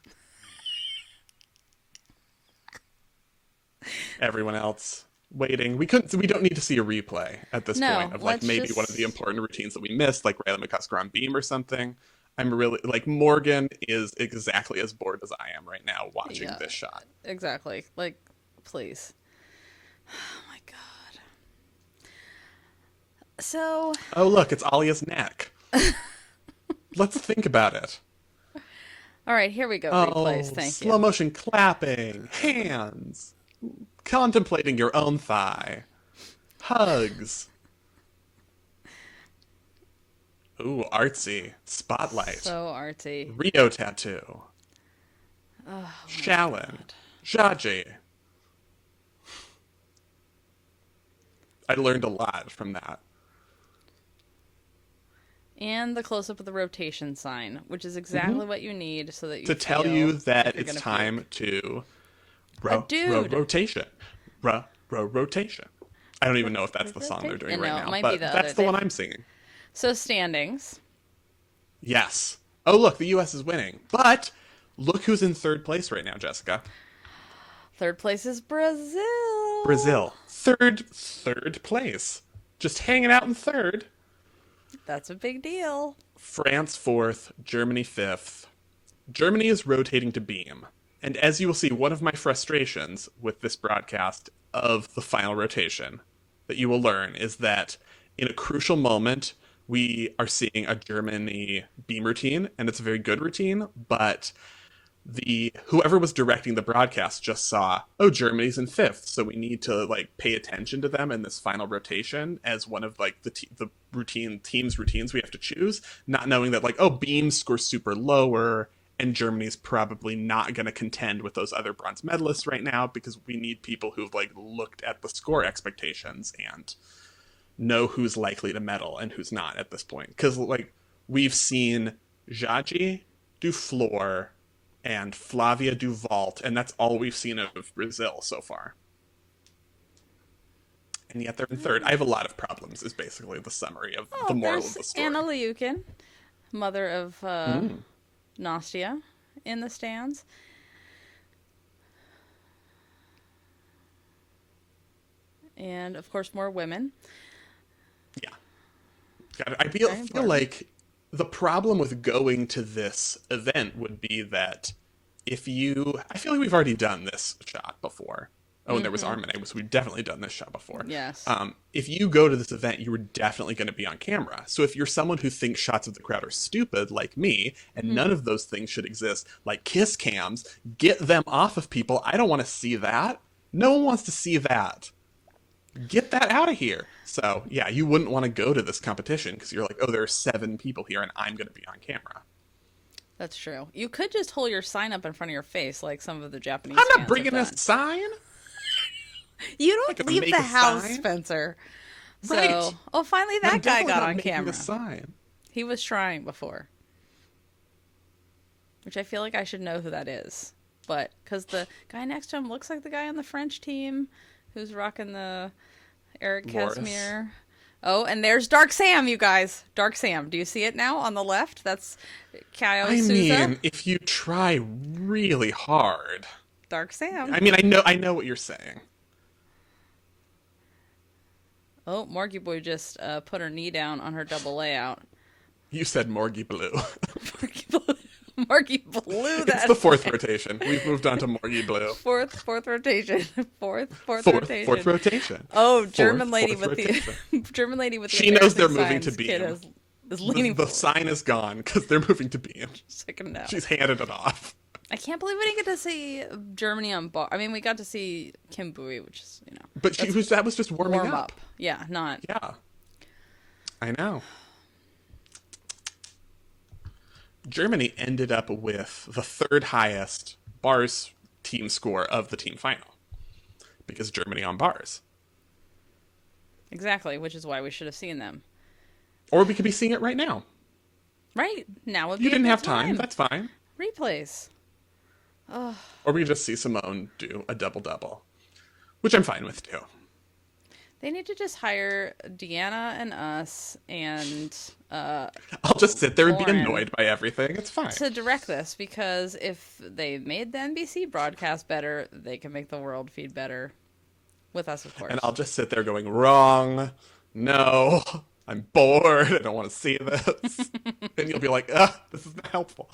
Everyone else waiting. We don't need to see a replay at this No, point of like let's maybe one of the just important routines that we missed, like Riley McCusker on beam or something. I'm really like Morgan is exactly as bored as I am right now watching yeah, this shot. exactly. Like please. Oh my god. So, Oh look, it's Alia's neck. Let's think about it. all right, here we go. Replays. Oh, Thank slow you. motion clapping, hands, contemplating your own thigh, hugs. Ooh, artsy. Spotlight. So artsy. Rio tattoo. Oh my Shallon. god. Jaji. I learned a lot from that. And the close up of the rotation sign, which is exactly what you need so that you To tell feel you like that you're it's gonna time puke. to A dude. rotation. Rotation. I don't even know if that's the song they're doing And right no, it now, might be but the that's other. the They one have I'm singing. so standings. Yes. Oh, look, the U.S. is winning. But look who's in third place right now, Jessica. Third place is Brazil. Brazil. Third place. Just hanging out in third. That's a big deal. France fourth, Germany fifth. Germany is rotating to beam. And as you will see, one of my frustrations with this broadcast of the final rotation that you will learn is that in a crucial moment, we are seeing a Germany beam routine, and it's a very good routine, but the whoever was directing the broadcast just saw, oh, Germany's in fifth, so we need to like pay attention to them in this final rotation as one of like the team's routines we have to choose, not knowing that like, oh, beam scores super lower and Germany's probably not going to contend with those other bronze medalists right now because we need people who've like looked at the score expectations and know who's likely to medal and who's not at this point, because like we've seen Jaji do floor and Flavia do vault, and that's all we've seen of Brazil so far. And yet they're in third. I have a lot of problems, is basically the summary of the Oh, moral of there's the story. Anna Liukin, mother of Nastia, in the stands. And, of course, more women. Yeah. I Very feel important. like the problem with going to this event would be that if you. I feel like we've already done this shot before. Oh, and there was Armane, so we've definitely done this show before. Yes. If you go to this event, you are definitely going to be on camera. So if you're someone who thinks shots of the crowd are stupid, like me, and none of those things should exist, like kiss cams, get them off of people. I don't want to see that. No one wants to see that. Get that out of here. So, yeah, you wouldn't want to go to this competition because you're like, oh, there are 7 people here and I'm going to be on camera. That's true. You could just hold your sign up in front of your face like some of the Japanese I'm fans not bringing have a done. sign. You I don't could leave make the a house, sign. Spencer. So, Right. oh, finally that I'm guy definitely got not on making camera. a sign. He was trying before. Which I feel like I should know who that is. But, because the guy next to him looks like the guy on the French team who's rocking the Eric Loris. Casimir. Oh, and there's Dark Sam, you guys. Dark Sam. Do you see it now on the left? That's Kaio I Souza. mean, if you try really hard. Dark Sam. I mean, I know what you're saying. Oh, Morgie Boy just put her knee down on her double layout. You said Morgie Blue. Morgie Blue that. It's the 4th rotation. We've moved on to Morgie Blue. Fourth rotation. Fourth rotation. Fourth rotation. Oh, German lady fourth with rotation. the German lady with the She knows they're embarrassing moving to signs kid Beam. is leaning The forward. sign is gone because they're moving to Beam. Just like, no. She's handed it off. I can't believe we didn't get to see Germany on bar. I mean, we got to see Kim Bui, which is, But that was just warming warm up. up. Yeah, not. Yeah. I know. Germany ended up with the 3rd highest bars team score of the team final. Because Germany on bars. Exactly, which is why we should have seen them. Or we could be seeing it right now. Right? Now would be You a didn't good have time. That's fine. Replays. Or we could just see Simone do a double-double. Which I'm fine with, too. They need to just hire Deanna and us and I'll just sit there and be Lauren annoyed by everything. It's fine. to direct this, because if they made the NBC broadcast better, they can make the world feed better. With us, of course. And I'll just sit there going, wrong, no, I'm bored, I don't want to see this. And you'll be like, this is not helpful.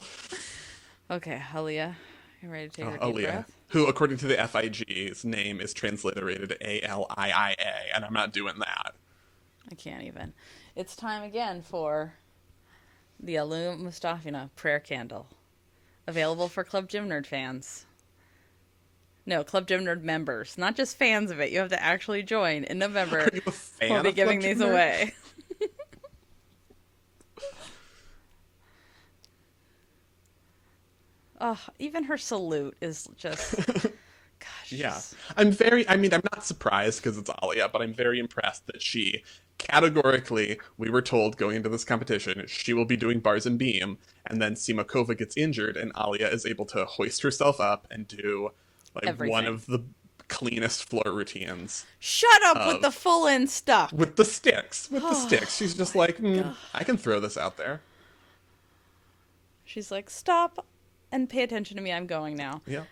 Okay, Aaliyah, you ready to take a deep Aaliyah, breath? who, according to the FIG's name, is transliterated Aliia, and I'm not doing that. I can't even. It's time again for the Alu Mustafina prayer candle. Available for Club Gym Nerd fans. No, Club Gym Nerd members. Not just fans of it. You have to actually join in November. Are you a fan We'll be of giving Club these Gym Nerd? away. Oh, even her salute is just... Gosh. Yeah. I'm not surprised because it's Alia, but I'm very impressed that she, categorically, we were told going into this competition, she will be doing bars and beam, and then Simakova gets injured, and Alia is able to hoist herself up and do, like, Everything. one of the cleanest floor routines. Shut up with the full-in stuff. With the sticks. She's just like, I can throw this out there. She's like, stop and pay attention to me. I'm going now. Yeah.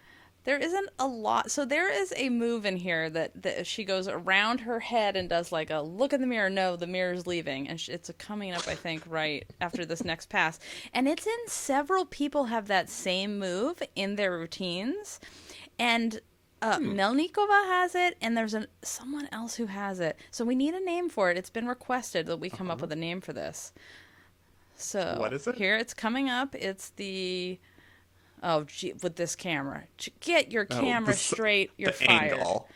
There isn't a lot. So there is a move in here that she goes around her head and does like a look in the mirror. No, the mirror's leaving. And it's coming up, I think, right after this next pass. And it's in several people have that same move in their routines. And Melnikova has it, and there's someone else who has it. So we need a name for it. It's been requested that we come up with a name for this. So What is it? Here it's coming up. It's the... Oh, gee, with this camera. Get your camera straight. You're the fired. Angle.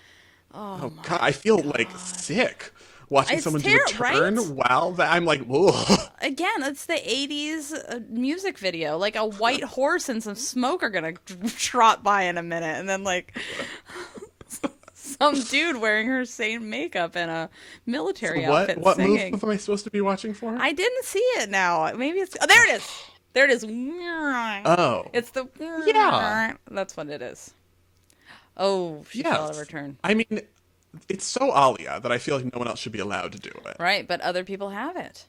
Oh God, I feel like sick watching It's someone do a turn right? while I'm like, ugh. Again, it's the 80s music video. Like a white horse and some smoke are going to trot by in a minute. And then like some dude wearing her same makeup and a military outfit What singing. move am I supposed to be watching for? I didn't see it now. Maybe it's... Oh, there it is. There it is. Oh. It's the... Yeah. That's what it is. Oh, she fell out of her turn. I mean, it's so Alia that I feel like no one else should be allowed to do it. Right, but other people have it.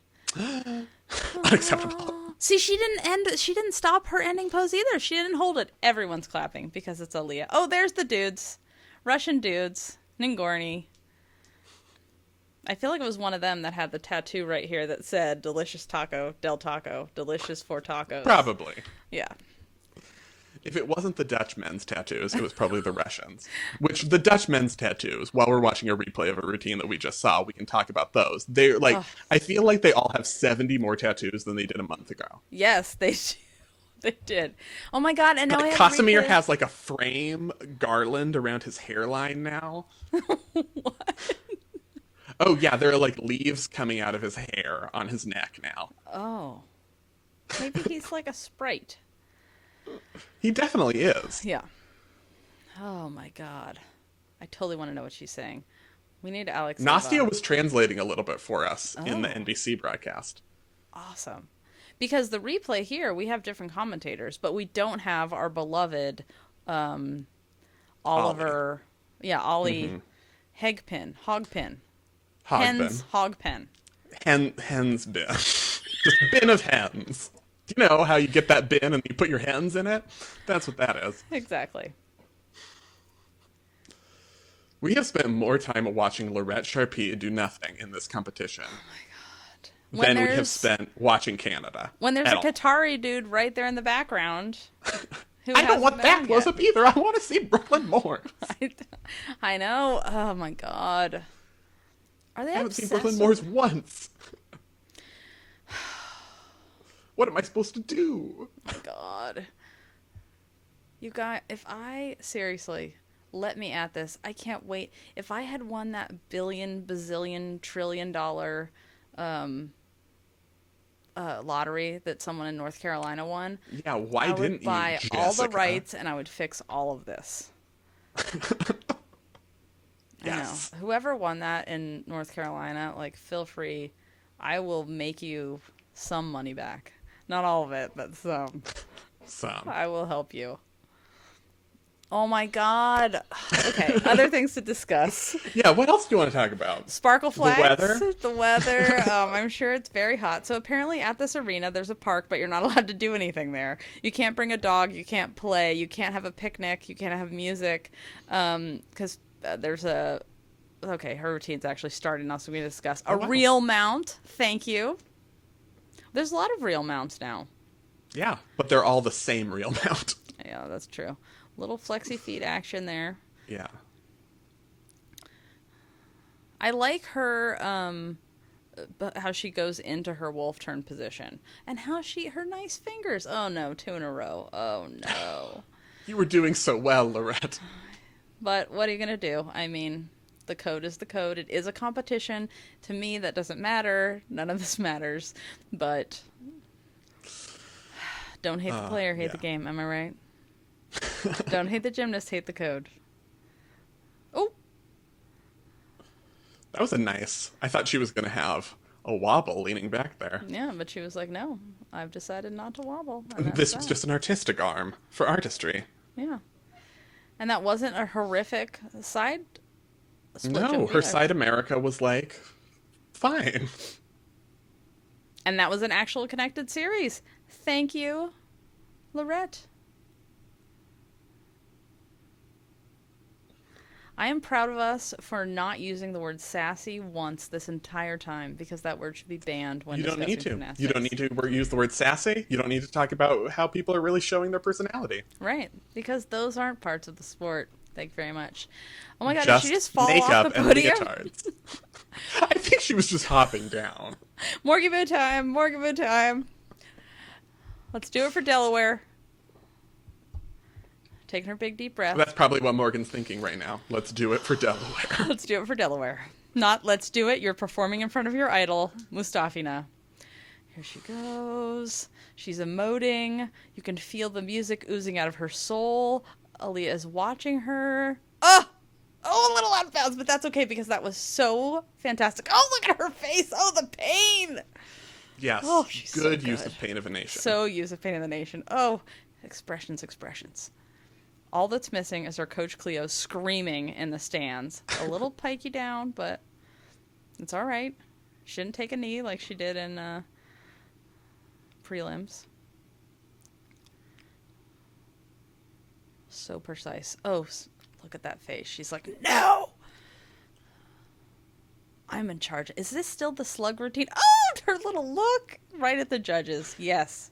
Unacceptable. See, she didn't stop her ending pose either. She didn't hold it. Everyone's clapping because it's Aaliyah. Oh, there's the dudes. Russian dudes. Ningorny. I feel like it was one of them that had the tattoo right here that said delicious taco, del taco, delicious for tacos. Probably. Yeah. If it wasn't the Dutch men's tattoos, it was probably the Russians. Which the Dutch men's tattoos, while we're watching a replay of a routine that we just saw, we can talk about those. They're like, Oh, I feel like they all have 70 more tattoos than they did a month ago. yes, they do. They did. Oh my god! And now I Like have Casimir replay. has like a frame garland around his hairline now. What? Oh yeah, there are like leaves coming out of his hair on his neck now. Oh, maybe he's like a sprite. He definitely is. Yeah. Oh my god. I totally want to know what she's saying. We need Alex. Nastia was translating a little bit for us in the Oh. NBC broadcast. Awesome. Because the replay here, we have different commentators, but we don't have our beloved Oliver. Yeah, Ollie Hogpin. Hens Hogbin. Hogpen. Hens bin. Just a bin of hens. You know how you get that bin and you put your hens in it? That's what that is. Exactly. We have spent more time watching Laurette Charpie do nothing in this competition When than we have there's spent watching Canada. when there's at a all. Qatari dude right there in the background. Who I don't hasn't want been that yet. close up either. I want to see Brooklyn more. I know. Oh my god. Are they I haven't seen obsessed Brooklyn with- Moors once. What am I supposed to do? Oh my god. You guys, if I seriously let me at this, I can't wait. If I had won that billion, bazillion, trillion dollar lottery that someone in North Carolina won, Yeah, why I would didn't buy you, all the Jessica? rights and I would fix all of this. Yes. I know. Whoever won that in North Carolina, like, feel free. I will make you some money back. Not all of it, but some. Some. I will help you. Oh my god. Okay, other things to discuss. Yeah, what else do you want to talk about? Sparkle flags. weather? The weather. I'm sure it's very hot. So apparently at this arena, there's a park, but you're not allowed to do anything there. You can't bring a dog. You can't play. You can't have a picnic. You can't have music. Because there's a... Okay, her routine's actually starting now, so we're going to discuss. A wow. real mount. Thank you. There's a lot of real mounts now. Yeah, but they're all the same real mount. Yeah, that's true. Little flexi feet action there. Yeah. I like her, how she goes into her wolf turn position. And how her nice fingers. Oh no, 2 in a row. Oh no. You were doing so well, Laurette. But what are you going to do? I mean, the code is the code. It is a competition. To me, that doesn't matter. None of this matters. But don't hate the player, hate yeah. the game. Am I right? Don't hate the gymnast, hate the code. Oh, That was a nice. I thought she was going to have a wobble leaning back there. yeah, but she was like, no, I've decided not to wobble. And that's This was that. just an artistic arm for artistry. Yeah. And that wasn't a horrific side split No, jump her either. side America was like, fine. And that was an actual connected series. Thank you, Laurette. I am proud of us for not using the word sassy once this entire time, because that word should be banned when You don't discussing need to. gymnastics. You don't need to use the word sassy. You don't need to talk about how people are really showing their personality. Right, because those aren't parts of the sport. Thank you very much. Oh my god, Just did she just fall makeup off the and podium? leotards. I think she was just hopping down. Morgan time. Let's do it for Delaware. Taking her big deep breath. That's probably what Morgan's thinking right now. Let's do it for Delaware. Let's do it for Delaware. Not let's do it. You're performing in front of your idol, Mustafina. Here she goes. She's emoting. You can feel the music oozing out of her soul. Aaliyah is watching her. Oh, a little out of bounds, but that's okay because that was so fantastic. Oh, look at her face. Oh, the pain. Yes. Oh, she's so good use good. of Pain of a Nation. So use of Pain in the Nation. Oh, expressions. All that's missing is our Coach Cleo screaming in the stands. A little pikey down, but it's all right. Shouldn't take a knee like she did in prelims. So precise. Oh, look at that face. She's like, no! I'm in charge. Is this still the slug routine? Oh, her little look right at the judges. Yes.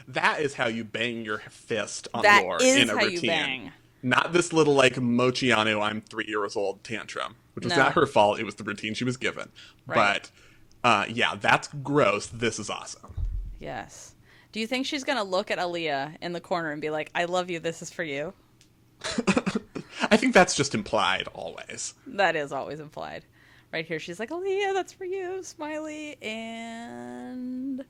That is how you bang your fist on That floor is in a how routine. you bang. Not this little like Mochiano, I'm 3 years old tantrum, which was No. not her fault. It was the routine she was given. Right. But yeah, that's gross. This is awesome. Yes. Do you think she's going to look at Aaliyah in the corner and be like, I love you, this is for you? I think that's just implied always. That is always implied. Right here, she's like, Aaliyah, that's for you, smiley, and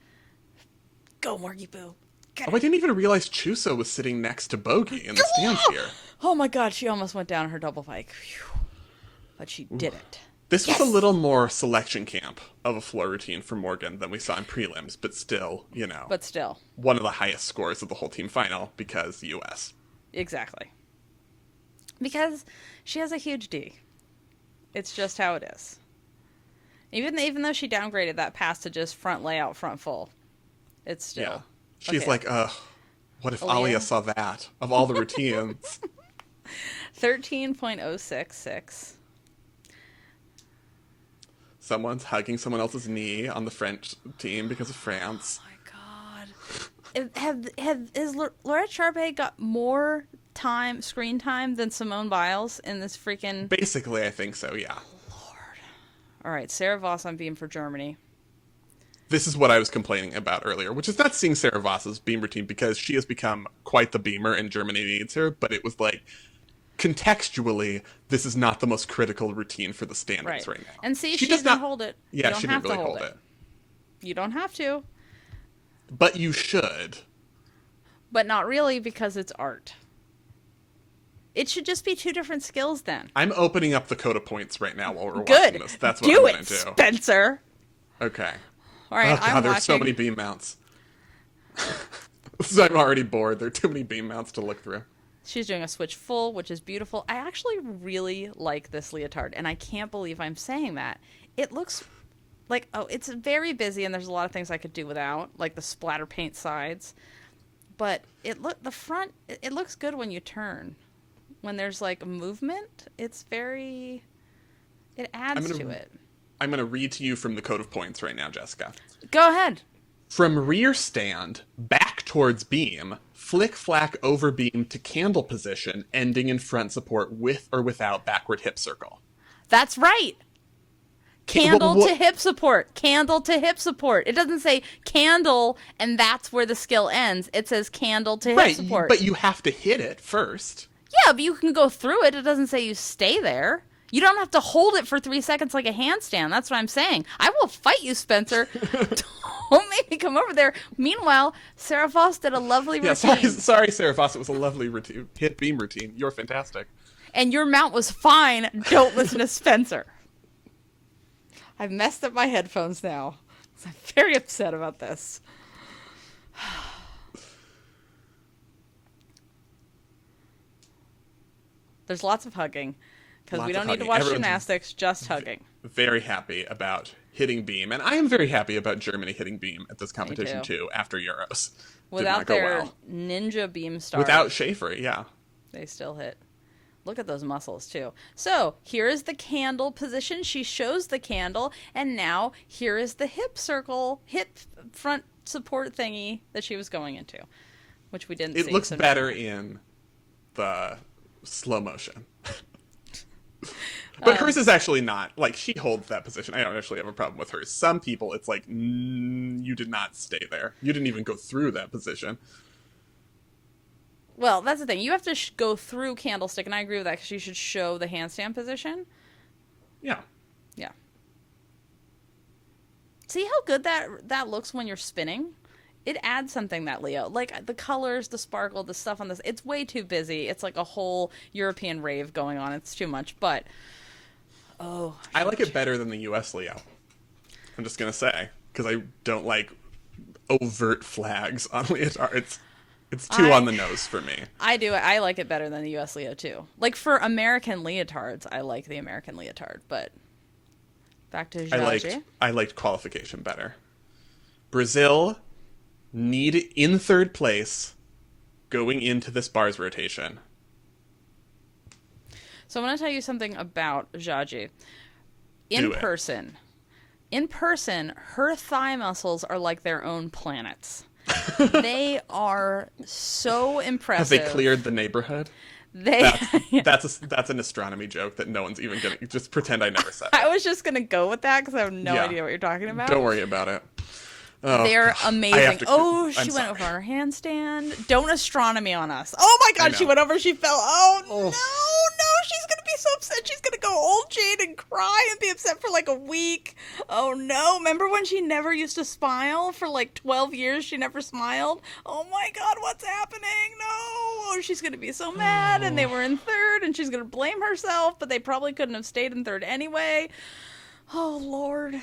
go, Morgie Boo. Oh, I didn't even realize Chuso was sitting next to Bogey in the stands here. Oh my god, she almost went down her double pike. Phew. But she didn't. This was a little more selection camp of a floor routine for Morgan than we saw in prelims, but still, But still. one of the highest scores of the whole team final because US. Exactly. Because she has a huge D. It's just how it is. Even though she downgraded that pass to just front layout, front full, it's still... Yeah. She's okay. like, what if Oh, Alia yeah? saw that? Of all the routines. 13.066. Someone's hugging someone else's knee on the French team because of France. Oh my god. Has Laurette Sharpe got more screen time than Simone Biles in this freaking... Basically, I think so, yeah. Lord. All right, Sarah Voss on beam for Germany. This is what I was complaining about earlier, which is not seeing Sarah Voss's beam routine because she has become quite the beamer and Germany needs her, but it was like, contextually, this is not the most critical routine for the standings right now. And see, she does not hold it. Yeah, she didn't really hold it. You don't have to. But you should. But not really, because it's art. It should just be two different skills then. I'm opening up the code of points right now while we're watching this. That's what I'm going to do. Spencer. Okay. All right, oh, God, there's so many beam mounts. I'm already bored. There are too many beam mounts to look through. She's doing a switch full, which is beautiful. I actually really like this leotard, and I can't believe I'm saying that. It looks like, it's very busy, and there's a lot of things I could do without, like the splatter paint sides. But the front, it looks good when you turn. When there's like movement, it adds to it. I'm going to read to you from the code of points right now, Jessica. Go ahead. From rear stand, back towards beam, flick flack over beam to candle position, ending in front support with or without backward hip circle. That's right. Candle to hip support. Candle to hip support. It doesn't say candle and that's where the skill ends. It says candle to hip support. But you have to hit it first. Yeah, but you can go through it. It doesn't say you stay there. You don't have to hold it for 3 seconds like a handstand. That's what I'm saying. I will fight you, Spencer. Don't make me come over there. Meanwhile, Sarah Voss did a lovely routine. Sorry, Sarah Voss. It was a lovely routine. Hit beam routine. You're fantastic. And your mount was fine. Don't listen to Spencer. I've messed up my headphones now. I'm very upset about this. There's lots of hugging. Because we don't need to watch gymnastics, just hugging. Very happy about hitting beam. And I am very happy about Germany hitting beam at this competition, too, after Euros. Without their ninja beam stars. Without Schaefer, yeah. They still hit. Look at those muscles, too. So, here is the candle position. She shows the candle. And now, here is the hip circle, hip front support thingy that she was going into. Which we didn't see. It looks better in the slow motion. But hers is actually not, like, she holds that position. I don't actually have a problem with hers. Some people, it's like, you did not stay there. You didn't even go through that position. Well, that's the thing. You have to go through candlestick, and I agree with that, because you should show the handstand position. Yeah. Yeah. See how good that looks when you're spinning? It adds something, that Leo. Like, the colors, the sparkle, the stuff on this. It's way too busy. It's like a whole European rave going on. It's too much. But, I like it better than the U.S. Leo. I'm just going to say. Because I don't like overt flags on leotards. It's too on the nose for me. I do. I like it better than the U.S. Leo, too. Like, for American leotards, I like the American leotard. But, back to Zhao. I liked qualification better. Brazil... need in third place going into this bars rotation. So I'm going to tell you something about Zhaji. In person, her thigh muscles are like their own planets. They are so Have they impressive. cleared the neighborhood? They, That's an astronomy joke that no one's even gonna just pretend I never said I it. was just gonna go with that because I have no Yeah, idea what you're talking about. don't worry about it. Oh They're god, I have amazing. to. Oh, I'm she went over sorry. her handstand. Don't astronomy on us. Oh my I god, she know. went over, she fell. Oh Oh, no, no, she's gonna be so upset. She's gonna go old Jade and cry and be upset for like a week. Oh no, remember when she never used to smile for like 12 years? She never smiled. Oh my god, what's happening? No. Oh, she's gonna be so mad. And they were in third and she's gonna blame herself, but they probably couldn't have stayed in third anyway. Oh lord.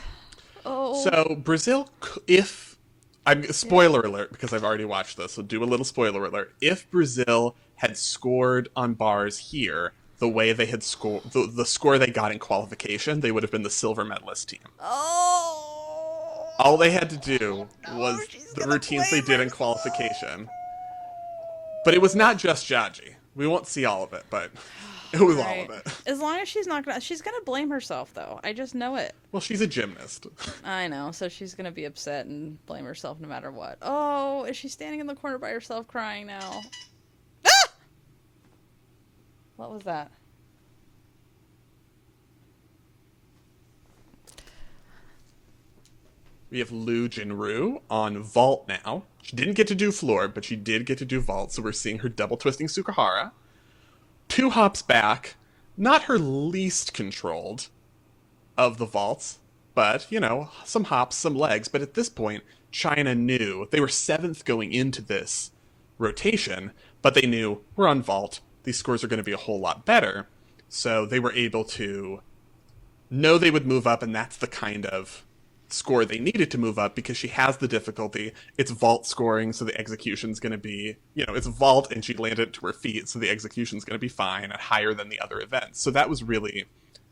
Oh. so Brazil, if I'm spoiler alert because I've already watched this, so do a little spoiler alert. If Brazil had scored on bars here the way they had scored the score they got in qualification, they would have been the silver medalist team. All they had to do No, was she's the gonna routines they blame did in herself. qualification. But it was not just Jaji. We won't see all of it, but it was all of Right. it. As long as she's gonna blame herself though. I just know it. Well, she's a gymnast. I know. So she's gonna be upset and blame herself no matter what. Oh, is she standing in the corner by herself crying now? Ah! What was that? We have Lu Jinru on vault now. She didn't get to do floor, but she did get to do vault, so we're seeing her double twisting Sukahara. 2 hops back, not her least controlled of the vaults, but, some hops, some legs. But at this point, China knew they were 7th going into this rotation, but they knew we're on vault. These scores are going to be a whole lot better. So they were able to know they would move up, and that's the kind of score they needed to move up because she has the difficulty. It's vault scoring, so the execution's going to be, it's vault and she landed it to her feet, so the execution's going to be fine and higher than the other events. So that was really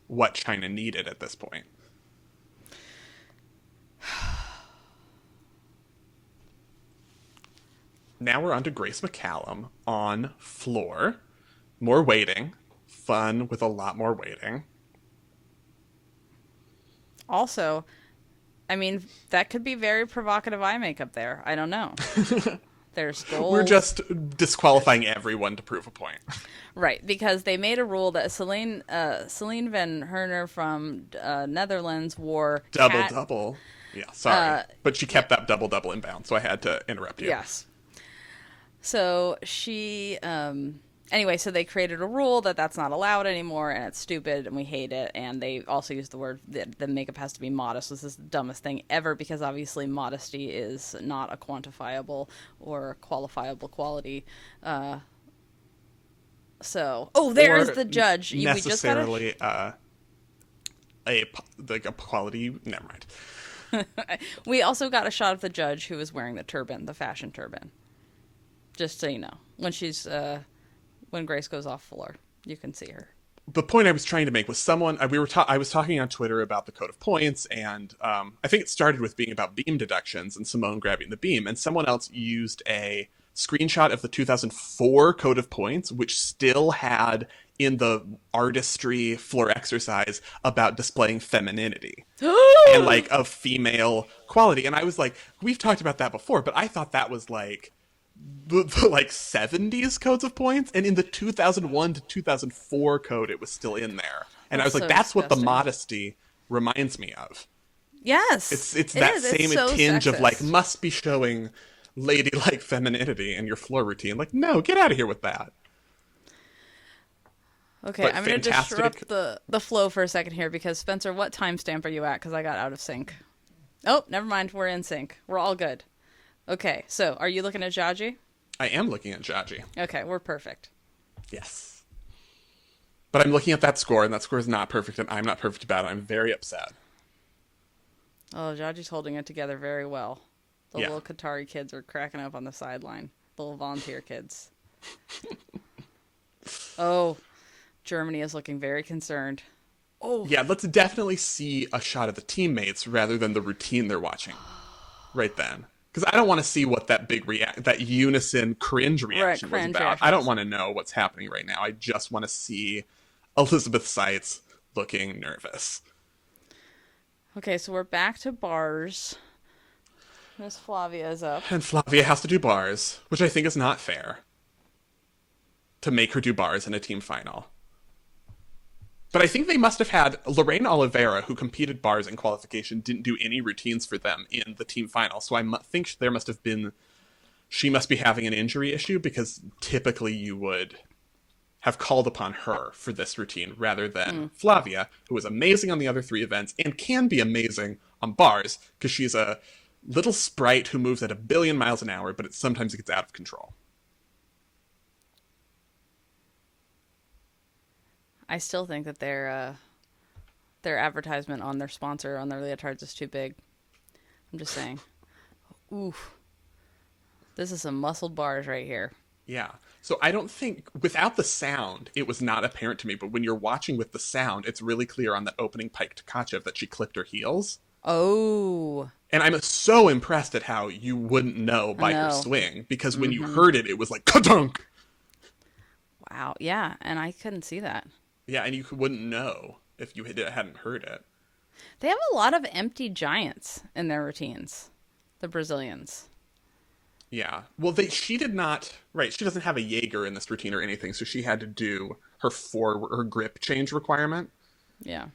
what China needed at this point. Now we're on to Grace McCallum on floor. More waiting. Fun with a lot more waiting. Also, I mean, that could be very provocative eye makeup there. I don't know. There's gold. We're just disqualifying everyone to prove a point. Right, because they made a rule that Celine van Herner from Netherlands wore Double cat. double. Yeah, sorry. But she kept that double double inbound, so I had to interrupt you. Yes. So she, anyway, so they created a rule that that's not allowed anymore, and it's stupid, and we hate it. And they also used the word that the makeup has to be modest. This is the dumbest thing ever because obviously modesty is not a quantifiable or qualifiable quality. There is Or the judge. We just got necessarily a quality. Never mind. We also got a shot of the judge who was wearing the turban, the fashion turban. Just so you know, when Grace goes off floor, you can see her. The point I was trying to make was I was talking on Twitter about the code of points, and I think it started with being about beam deductions and Simone grabbing the beam, and someone else used a screenshot of the 2004 code of points, which still had in the artistry floor exercise about displaying femininity and like a female quality. And I was like, we've talked about that before, but I thought that was like the like 70s codes of points, and in the 2001 to 2004 code it was still in there, and I was like, so that's what the disgusting. modesty reminds me of. Yes, It's that is. same It's so tinge of like sexist. must be showing ladylike femininity in your floor routine. Like, no, get out of here with that. Okay, But I'm going to fantastic. disrupt the flow for a second here because Spencer, what timestamp are you at? Because I got out of sync. Oh, never mind. We're in sync. We're all good. Okay, so are you looking at Jaji? I am looking at Jaji. Okay, we're perfect. Yes. But I'm looking at that score, and that score is not perfect, and I'm not perfect about it. I'm very upset. Oh, Jaji's holding it together very well. The Yeah. little Qatari kids are cracking up on the sideline. Little volunteer kids. Oh, Germany is looking very concerned. Oh, Yeah, let's definitely see a shot of the teammates rather than the routine they're watching right then. Because I don't want to see what that that unison cringe reaction was cringe about. I don't reactions. want to know what's happening right now. I just want to see Elizabeth Seitz looking nervous. okay, so we're back to bars. Miss Flavia is up. And Flavia has to do bars, which I think is not fair to make her do bars in a team final. But I think they must have had Lorraine Oliveira, who competed bars in qualification, didn't do any routines for them in the team final. So I think there must have been, she must be having an injury issue, because typically you would have called upon her for this routine rather than Flavia, who is amazing on the other three events and can be amazing on bars because she's a little sprite who moves at 1 billion miles an hour, but sometimes it gets out of control. I still think that their advertisement on their sponsor on their leotards is too big. I'm just saying. Oof. This is some muscled bars right here. Yeah. So I don't think, without the sound, it was not apparent to me, but when you're watching with the sound, it's really clear on the opening pike to Tkachev that she clipped her heels. Oh. And I'm so impressed at how you wouldn't know by her swing, because when you heard it, it was like, ka-dunk! Wow. Yeah, and I couldn't see that. Yeah, and you wouldn't know if you hadn't heard it. They have a lot of empty giants in their routines, the Brazilians. Yeah. Well, she did not, right, she doesn't have a Jaeger in this routine or anything, so she had to do her grip change requirement. Yeah.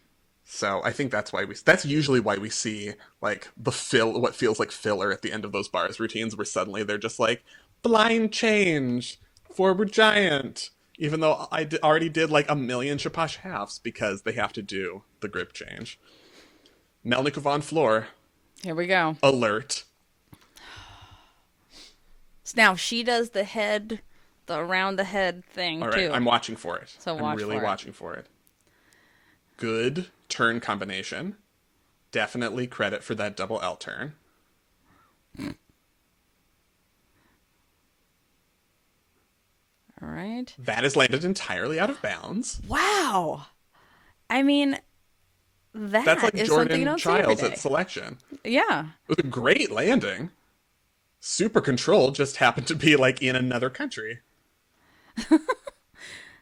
So I think that's usually why we see, like, what feels like filler at the end of those bars routines, where suddenly they're just like, blind change, forward giant, even though I already did like 1 million Chapash halves, because they have to do the grip change. Melnikov on floor. Here we go. Alert. Now she does the around the head thing, all right, too. I'm watching for it. So I'm really watching for it. Good turn combination. Definitely credit for that double L turn. All right. That is landed entirely out of bounds. Wow. I mean, that's like is Jordan something you don't see every Childs day. at selection. Yeah. It was a great landing. Super control, just happened to be like in another country.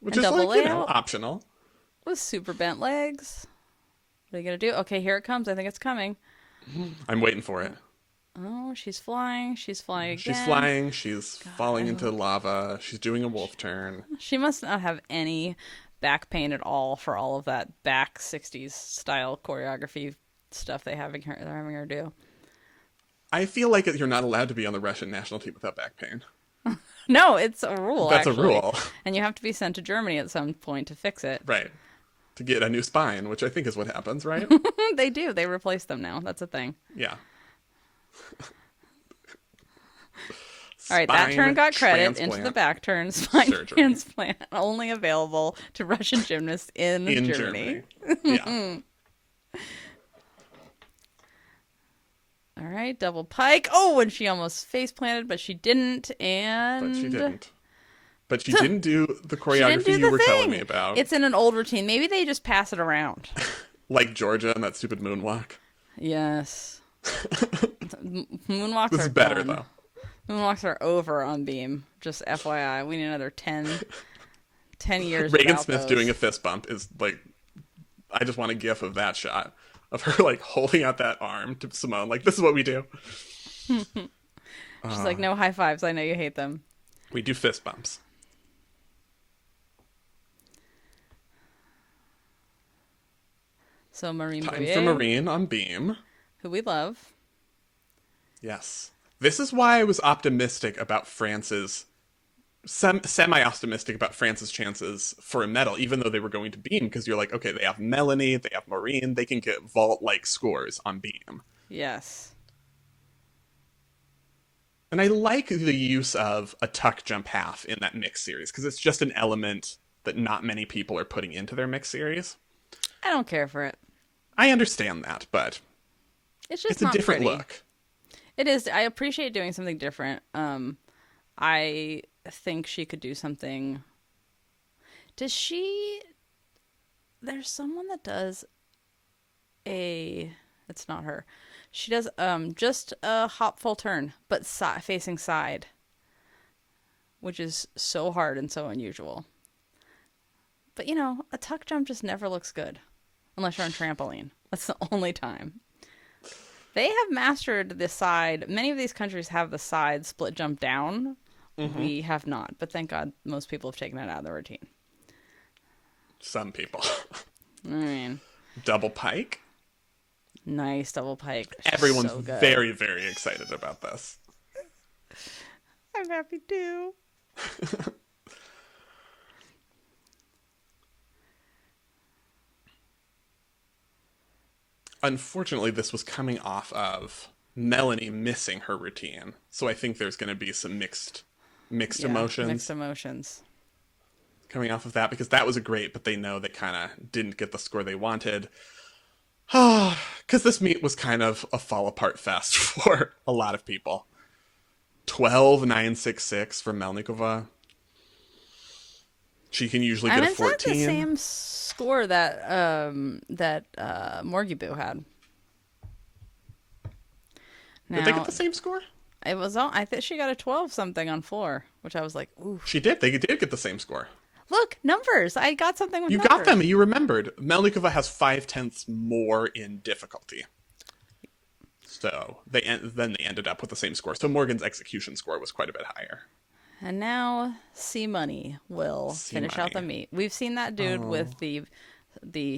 Which is double like, layout optional. with super bent legs. What are you going to do? Okay, here it comes. I think it's coming. I'm waiting for it. Oh, she's flying. She's flying again. She's flying. She's falling into lava. She's doing a wolf turn. She must not have any back pain at all for all of that back 60s style choreography stuff they're having her do. I feel like you're not allowed to be on the Russian national team without back pain. No, it's a rule. That's actually. a rule. And you have to be sent to Germany at some point to fix it. Right. To get a new spine, which I think is what happens, right? They do. They replace them now. That's a thing. Yeah. All right, that turn got credit into the back turn. Spine transplant, only available to Russian gymnasts in Germany. Yeah. All right, double pike. Oh, and she almost face planted, but she didn't. But she didn't do the choreography you were telling me about. It's in an old routine. Maybe they just pass it around. Like Georgia and that stupid moonwalk. Yes. Moonwalks this are is better, done. though. Moonwalks are over on beam. Just FYI. We need another 10 years. Reagan Smith doing a fist bump is like, I just want a gif of that shot of her like holding out that arm to Simone. Like, this is what we do. She's like, no high fives. I know you hate them. We do fist bumps. So Marine Time Boyer, for Marine on beam. who we love. Yes. This is why I was optimistic about France's, semi-optimistic about France's chances for a medal, even though they were going to beam, because you're like, okay, they have Melanie, they have Marine, they can get vault-like scores on beam. Yes. And I like the use of a tuck jump half in that mixed series, because it's just an element that not many people are putting into their mixed series. I don't care for it. I understand that, but it's a different pretty. look. It is. I appreciate doing something different. I think she could do something. Does she? There's someone that does it's not her. She does just a hop full turn, but facing side, which is so hard and so unusual. But a tuck jump just never looks good unless you're on trampoline. That's the only time. They have mastered the side. Many of these countries have the side split jump down. Hmm. We have not, but thank God most people have taken it out of the routine. Some people. I mean, Double pike. nice double pike. Everyone's So good. very, very excited about this. I'm happy too. Unfortunately, this was coming off of Melanie missing her routine, so I think there's going to be some mixed Yeah, mixed emotions emotions. coming off of that because that was a great, but they know they kind of didn't get the score they wanted. Because this meet was kind of a fall apart fest for a lot of people. 12,966 for Melnikova. She can usually And get a it's not the 14. same score that Morgibu had. Did they get Now the same score? it was all. I think she got a 12 something on floor, which I was like, ooh. She did. They did get the same score. Look, numbers. I got something with You numbers. got them. You remembered. Melnikova has 5/10 more in difficulty. So then they ended up with the same score. So Morgan's execution score was quite a bit higher. And now C Money will finish out the C-Money. meet. We've seen that dude with the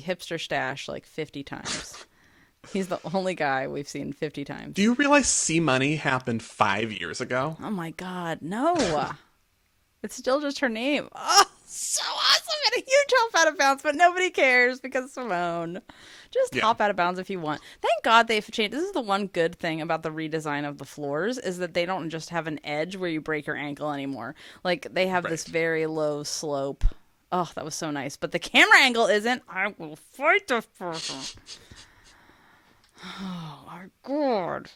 hipster stash like 50 times. He's the only guy we've seen 50 times. Do you realize C Money happened 5 years ago? Oh my God, no. It's still just her name. Oh, so awesome. And a huge hop out of bounds, but nobody cares because Simone. Just Yeah. hop out of bounds if you want. Thank God they've changed. This is the one good thing about the redesign of the floors is that they don't just have an edge where you break your ankle anymore. Like they have this Right. very low slope. Oh, that was so nice. But the camera angle isn't. I will fight this person. Oh my God.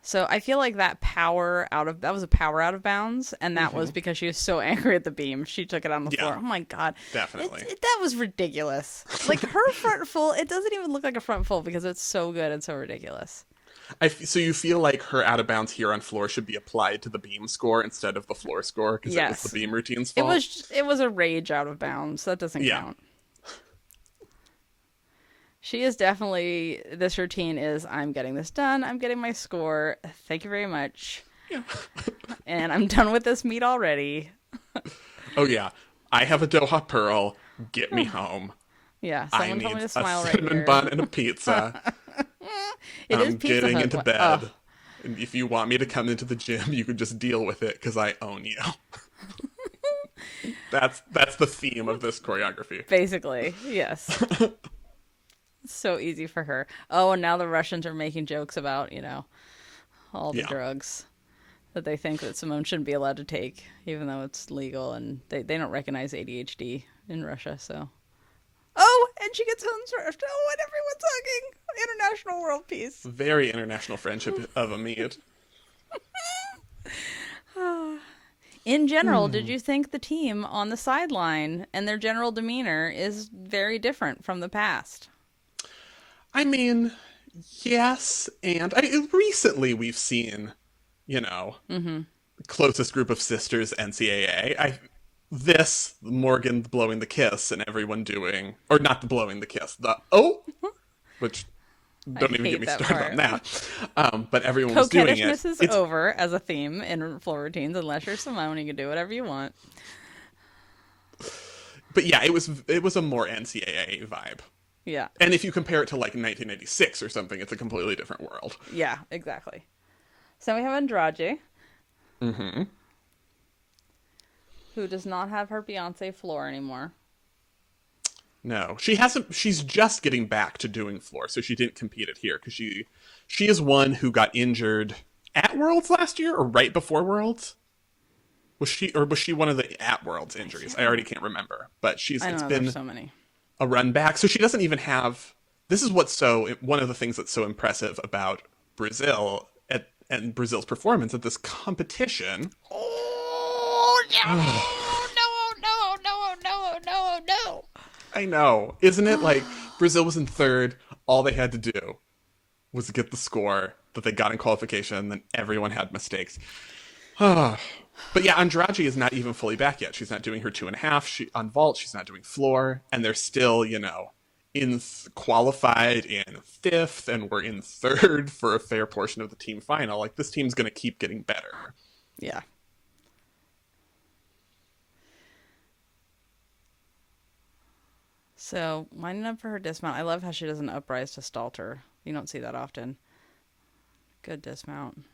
So I feel like that was a power out of bounds, and that was because she was so angry at the beam. She took it on the Yeah, floor. Oh my God. definitely. That was ridiculous. Like her front full, it doesn't even look like a front full because it's so good and so ridiculous. So you feel like her out of bounds here on floor should be applied to the beam score instead of the floor score because it was Yes. the beam routine's It fault. was a rage out of bounds. That doesn't Yeah. count. She is definitely, this routine is, I'm getting this done. I'm getting my score. Thank you very much. Yeah. And I'm done with this meet already. Oh yeah, I have a Doha Pearl. Get me home. Yeah, I someone need told me to a smile right cinnamon here. bun and a pizza. It is I'm Pizza getting Hut. into bed. And if you want me to come into the gym, you can just deal with it because I own you. That's the theme of this choreography. Basically, yes. It's so easy for her. Oh, and now the Russians are making jokes about, all the Yeah. drugs that they think that Simone shouldn't be allowed to take, even though it's legal, and they don't recognize ADHD in Russia, so. Oh, and she gets unstretched. Oh, and everyone's hugging. International world peace. Very international friendship of a meet. In general, did you think the team on the sideline and their general demeanor is very different from the past? I mean, yes, and recently we've seen, closest group of sisters NCAA. This Morgan blowing the kiss and everyone doing, or not the blowing the kiss, which don't even hate get me that started on that. But everyone was doing it. Coquettishness is over as a theme in floor routines. Unless you're Simone, you can do whatever you want. But yeah, it was a more NCAA vibe. Yeah, And if you compare it to like 1986 or something, it's a completely different world. yeah, exactly. So we have Andrade, who does not have her Beyonce floor anymore. No, she hasn't. She's just getting back to doing floor, so she didn't compete it here because she is one who got injured at Worlds last year or right before Worlds. Was she one of the at Worlds injuries? I already can't remember, but I don't it's know. been There's so many. a run back, so she doesn't even have. This is one of the things that's so impressive about Brazil and Brazil's performance at this competition. Oh no! I know, isn't it? Like Brazil was in third. All they had to do was get the score that they got in qualification, and then everyone had mistakes. But yeah, Andrade is not even fully back yet. She's not doing her 2.5 on vault. She's not doing floor, and they're still, qualified in 5th, and we're in 3rd for a fair portion of the team final. Like, this team's going to keep getting better. Yeah. So, lining up for her dismount. I love how she doesn't uprise to Stalter. You don't see that often. Good dismount.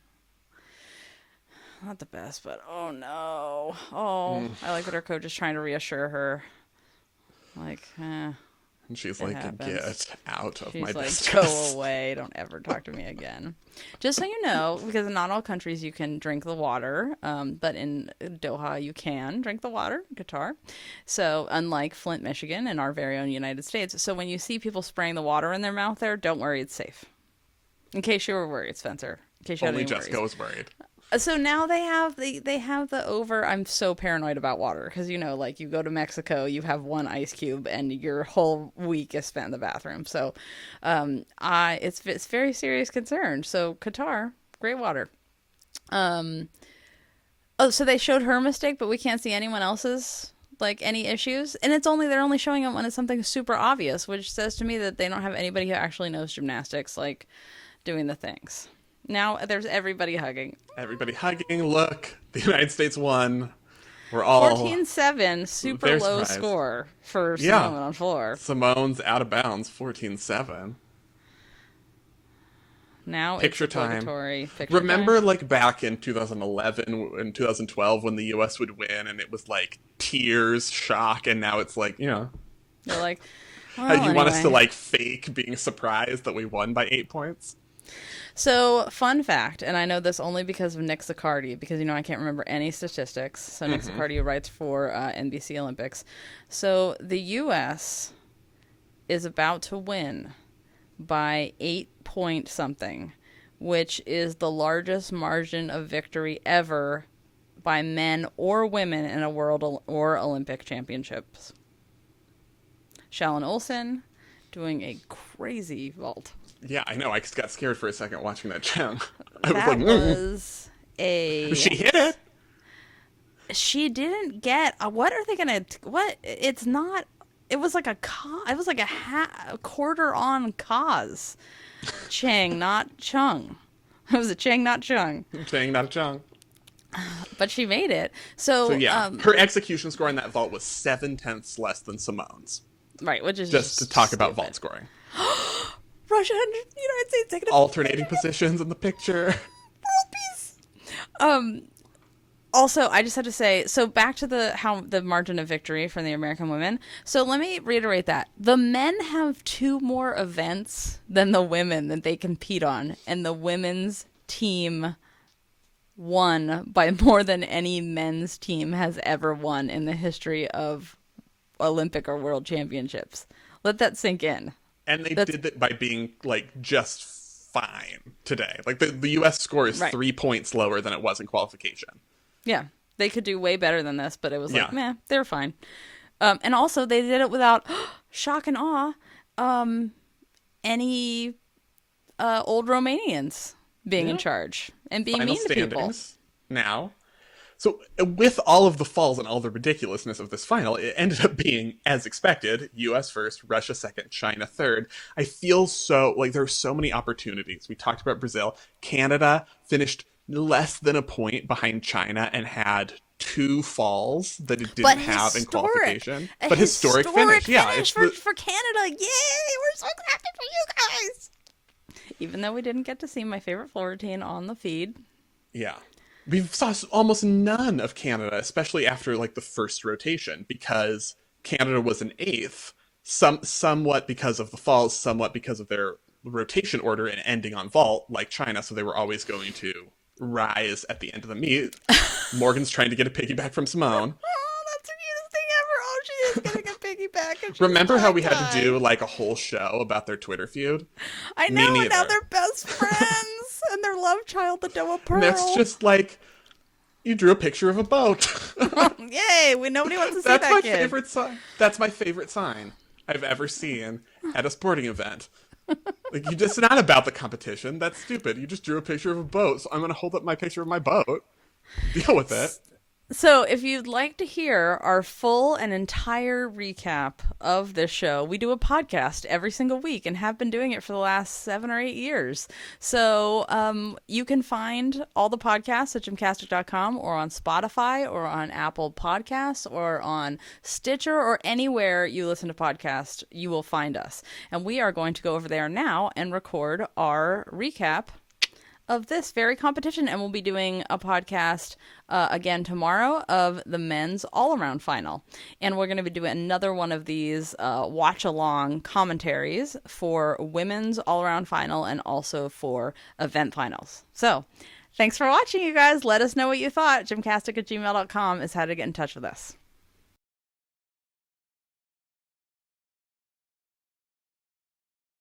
Not the best, but oh no. Oh, I like that her coach is trying to reassure her. Like, And she's it like, happens. get out of She's my like, business. go away. Don't ever talk to me again. Just so you know, because in not all countries you can drink the water, but in Doha you can drink the water, Qatar. So unlike Flint, Michigan, and our very own United States. So when you see people spraying the water in their mouth there, don't worry, it's safe. In case you were worried, Spencer. In case you had Only any Jessica worries. was worried. So now they have the over. I'm so paranoid about water because like you go to Mexico, you have one ice cube, and your whole week is spent in the bathroom. So, it's very serious concern. So Qatar, great water. Oh, so they showed her mistake, but we can't see anyone else's like any issues, and they're only showing it when it's something super obvious, which says to me that they don't have anybody who actually knows gymnastics like doing the things. Now there's everybody hugging. Everybody hugging. Look, the United States won. We're all 14-7, super very low surprised. score for Simone on floor. Simone's out of bounds, 14-7. Now Picture it's time. obligatory. Remember, Time? like, back in 2011 and 2012 when the U.S. would win and it was, like, tears, shock, and now it's like, They're like, you want us to, anyway. like, fake being surprised that we won by 8 points? So, fun fact, and I know this only because of Nick Zaccardi, because, I can't remember any statistics. So, Nick Zaccardi writes for NBC Olympics. So, the U.S. is about to win by 8 point something, which is the largest margin of victory ever by men or women in a world or Olympic championships. Shalyn Olsen doing a crazy vault. Yeah, I know. I just got scared for a second watching that chunk. I was That like, was a... She hit it. She didn't get... what are they going to... What? It's not... It was like a... It was like a quarter on cause. Chang, not Chung. It was a Chang, not Chung. Chang, not a Chung. But she made it. So yeah, her execution score on that vault was 7/10 less than Simone's. Right, which is just to talk about stupid. vault scoring. Russia and United States taking Alternating positions in the picture. World peace. Also, I just have to say, so back to the margin of victory for the American women. So let me reiterate that. The men have 2 more events than the women that they compete on, and the women's team won by more than any men's team has ever won in the history of Olympic or World Championships. Let that sink in. And they did it by being, like, just fine today. Like, the U.S. score is 3 points lower than it was in qualification. Yeah, they could do way better than this, but it was like, Yeah. meh, they're fine. And also, they did it without shock and awe, any old Romanians being in charge and being Final mean to people. standings now. So with all of the falls and all the ridiculousness of this final, it ended up being, as expected, U.S. first, Russia second, China third. I feel so, like, there are so many opportunities. We talked about Brazil. Canada finished less than a point behind China and had 2 falls that it didn't have in qualification. But historic finish. Yeah, it's for Canada. Yay! We're so happy for you guys. Even though we didn't get to see my favorite floor routine on the feed. Yeah. We saw almost none of Canada, especially after, like, the first rotation, because Canada was an 8th, somewhat because of the falls, somewhat because of their rotation order and ending on vault, like China, so they were always going to rise at the end of the meet. Morgan's trying to get a piggyback from Simone. Oh, that's the cutest thing ever. Oh, she is getting a piggyback. And Remember how we had to do, like, a whole show about their Twitter feud? I know, and now they're best friends. And their love child, the Doa Pearl. And that's just like, you drew a picture of a boat. Yay, nobody wants to see That's that my kid. favorite sign. That's my favorite sign I've ever seen at a sporting event. Like, it's not about the competition. That's stupid. You just drew a picture of a boat, so I'm going to hold up my picture of my boat. Deal with it. So, if you'd like to hear our full and entire recap of this show, we do a podcast every single week and have been doing it for the last 7 or 8 years. So, you can find all the podcasts at gymcastic.com or on Spotify or on Apple Podcasts or on Stitcher or anywhere you listen to podcasts, you will find us. And we are going to go over there now and record our recap of this very competition, and we'll be doing a podcast again tomorrow of the men's all-around final, and we're going to be doing another one of these watch-along commentaries for women's all-around final and also for event finals. So thanks for watching, you guys. Let us know what you thought. Gymcastic@gmail.com is how to get in touch with us.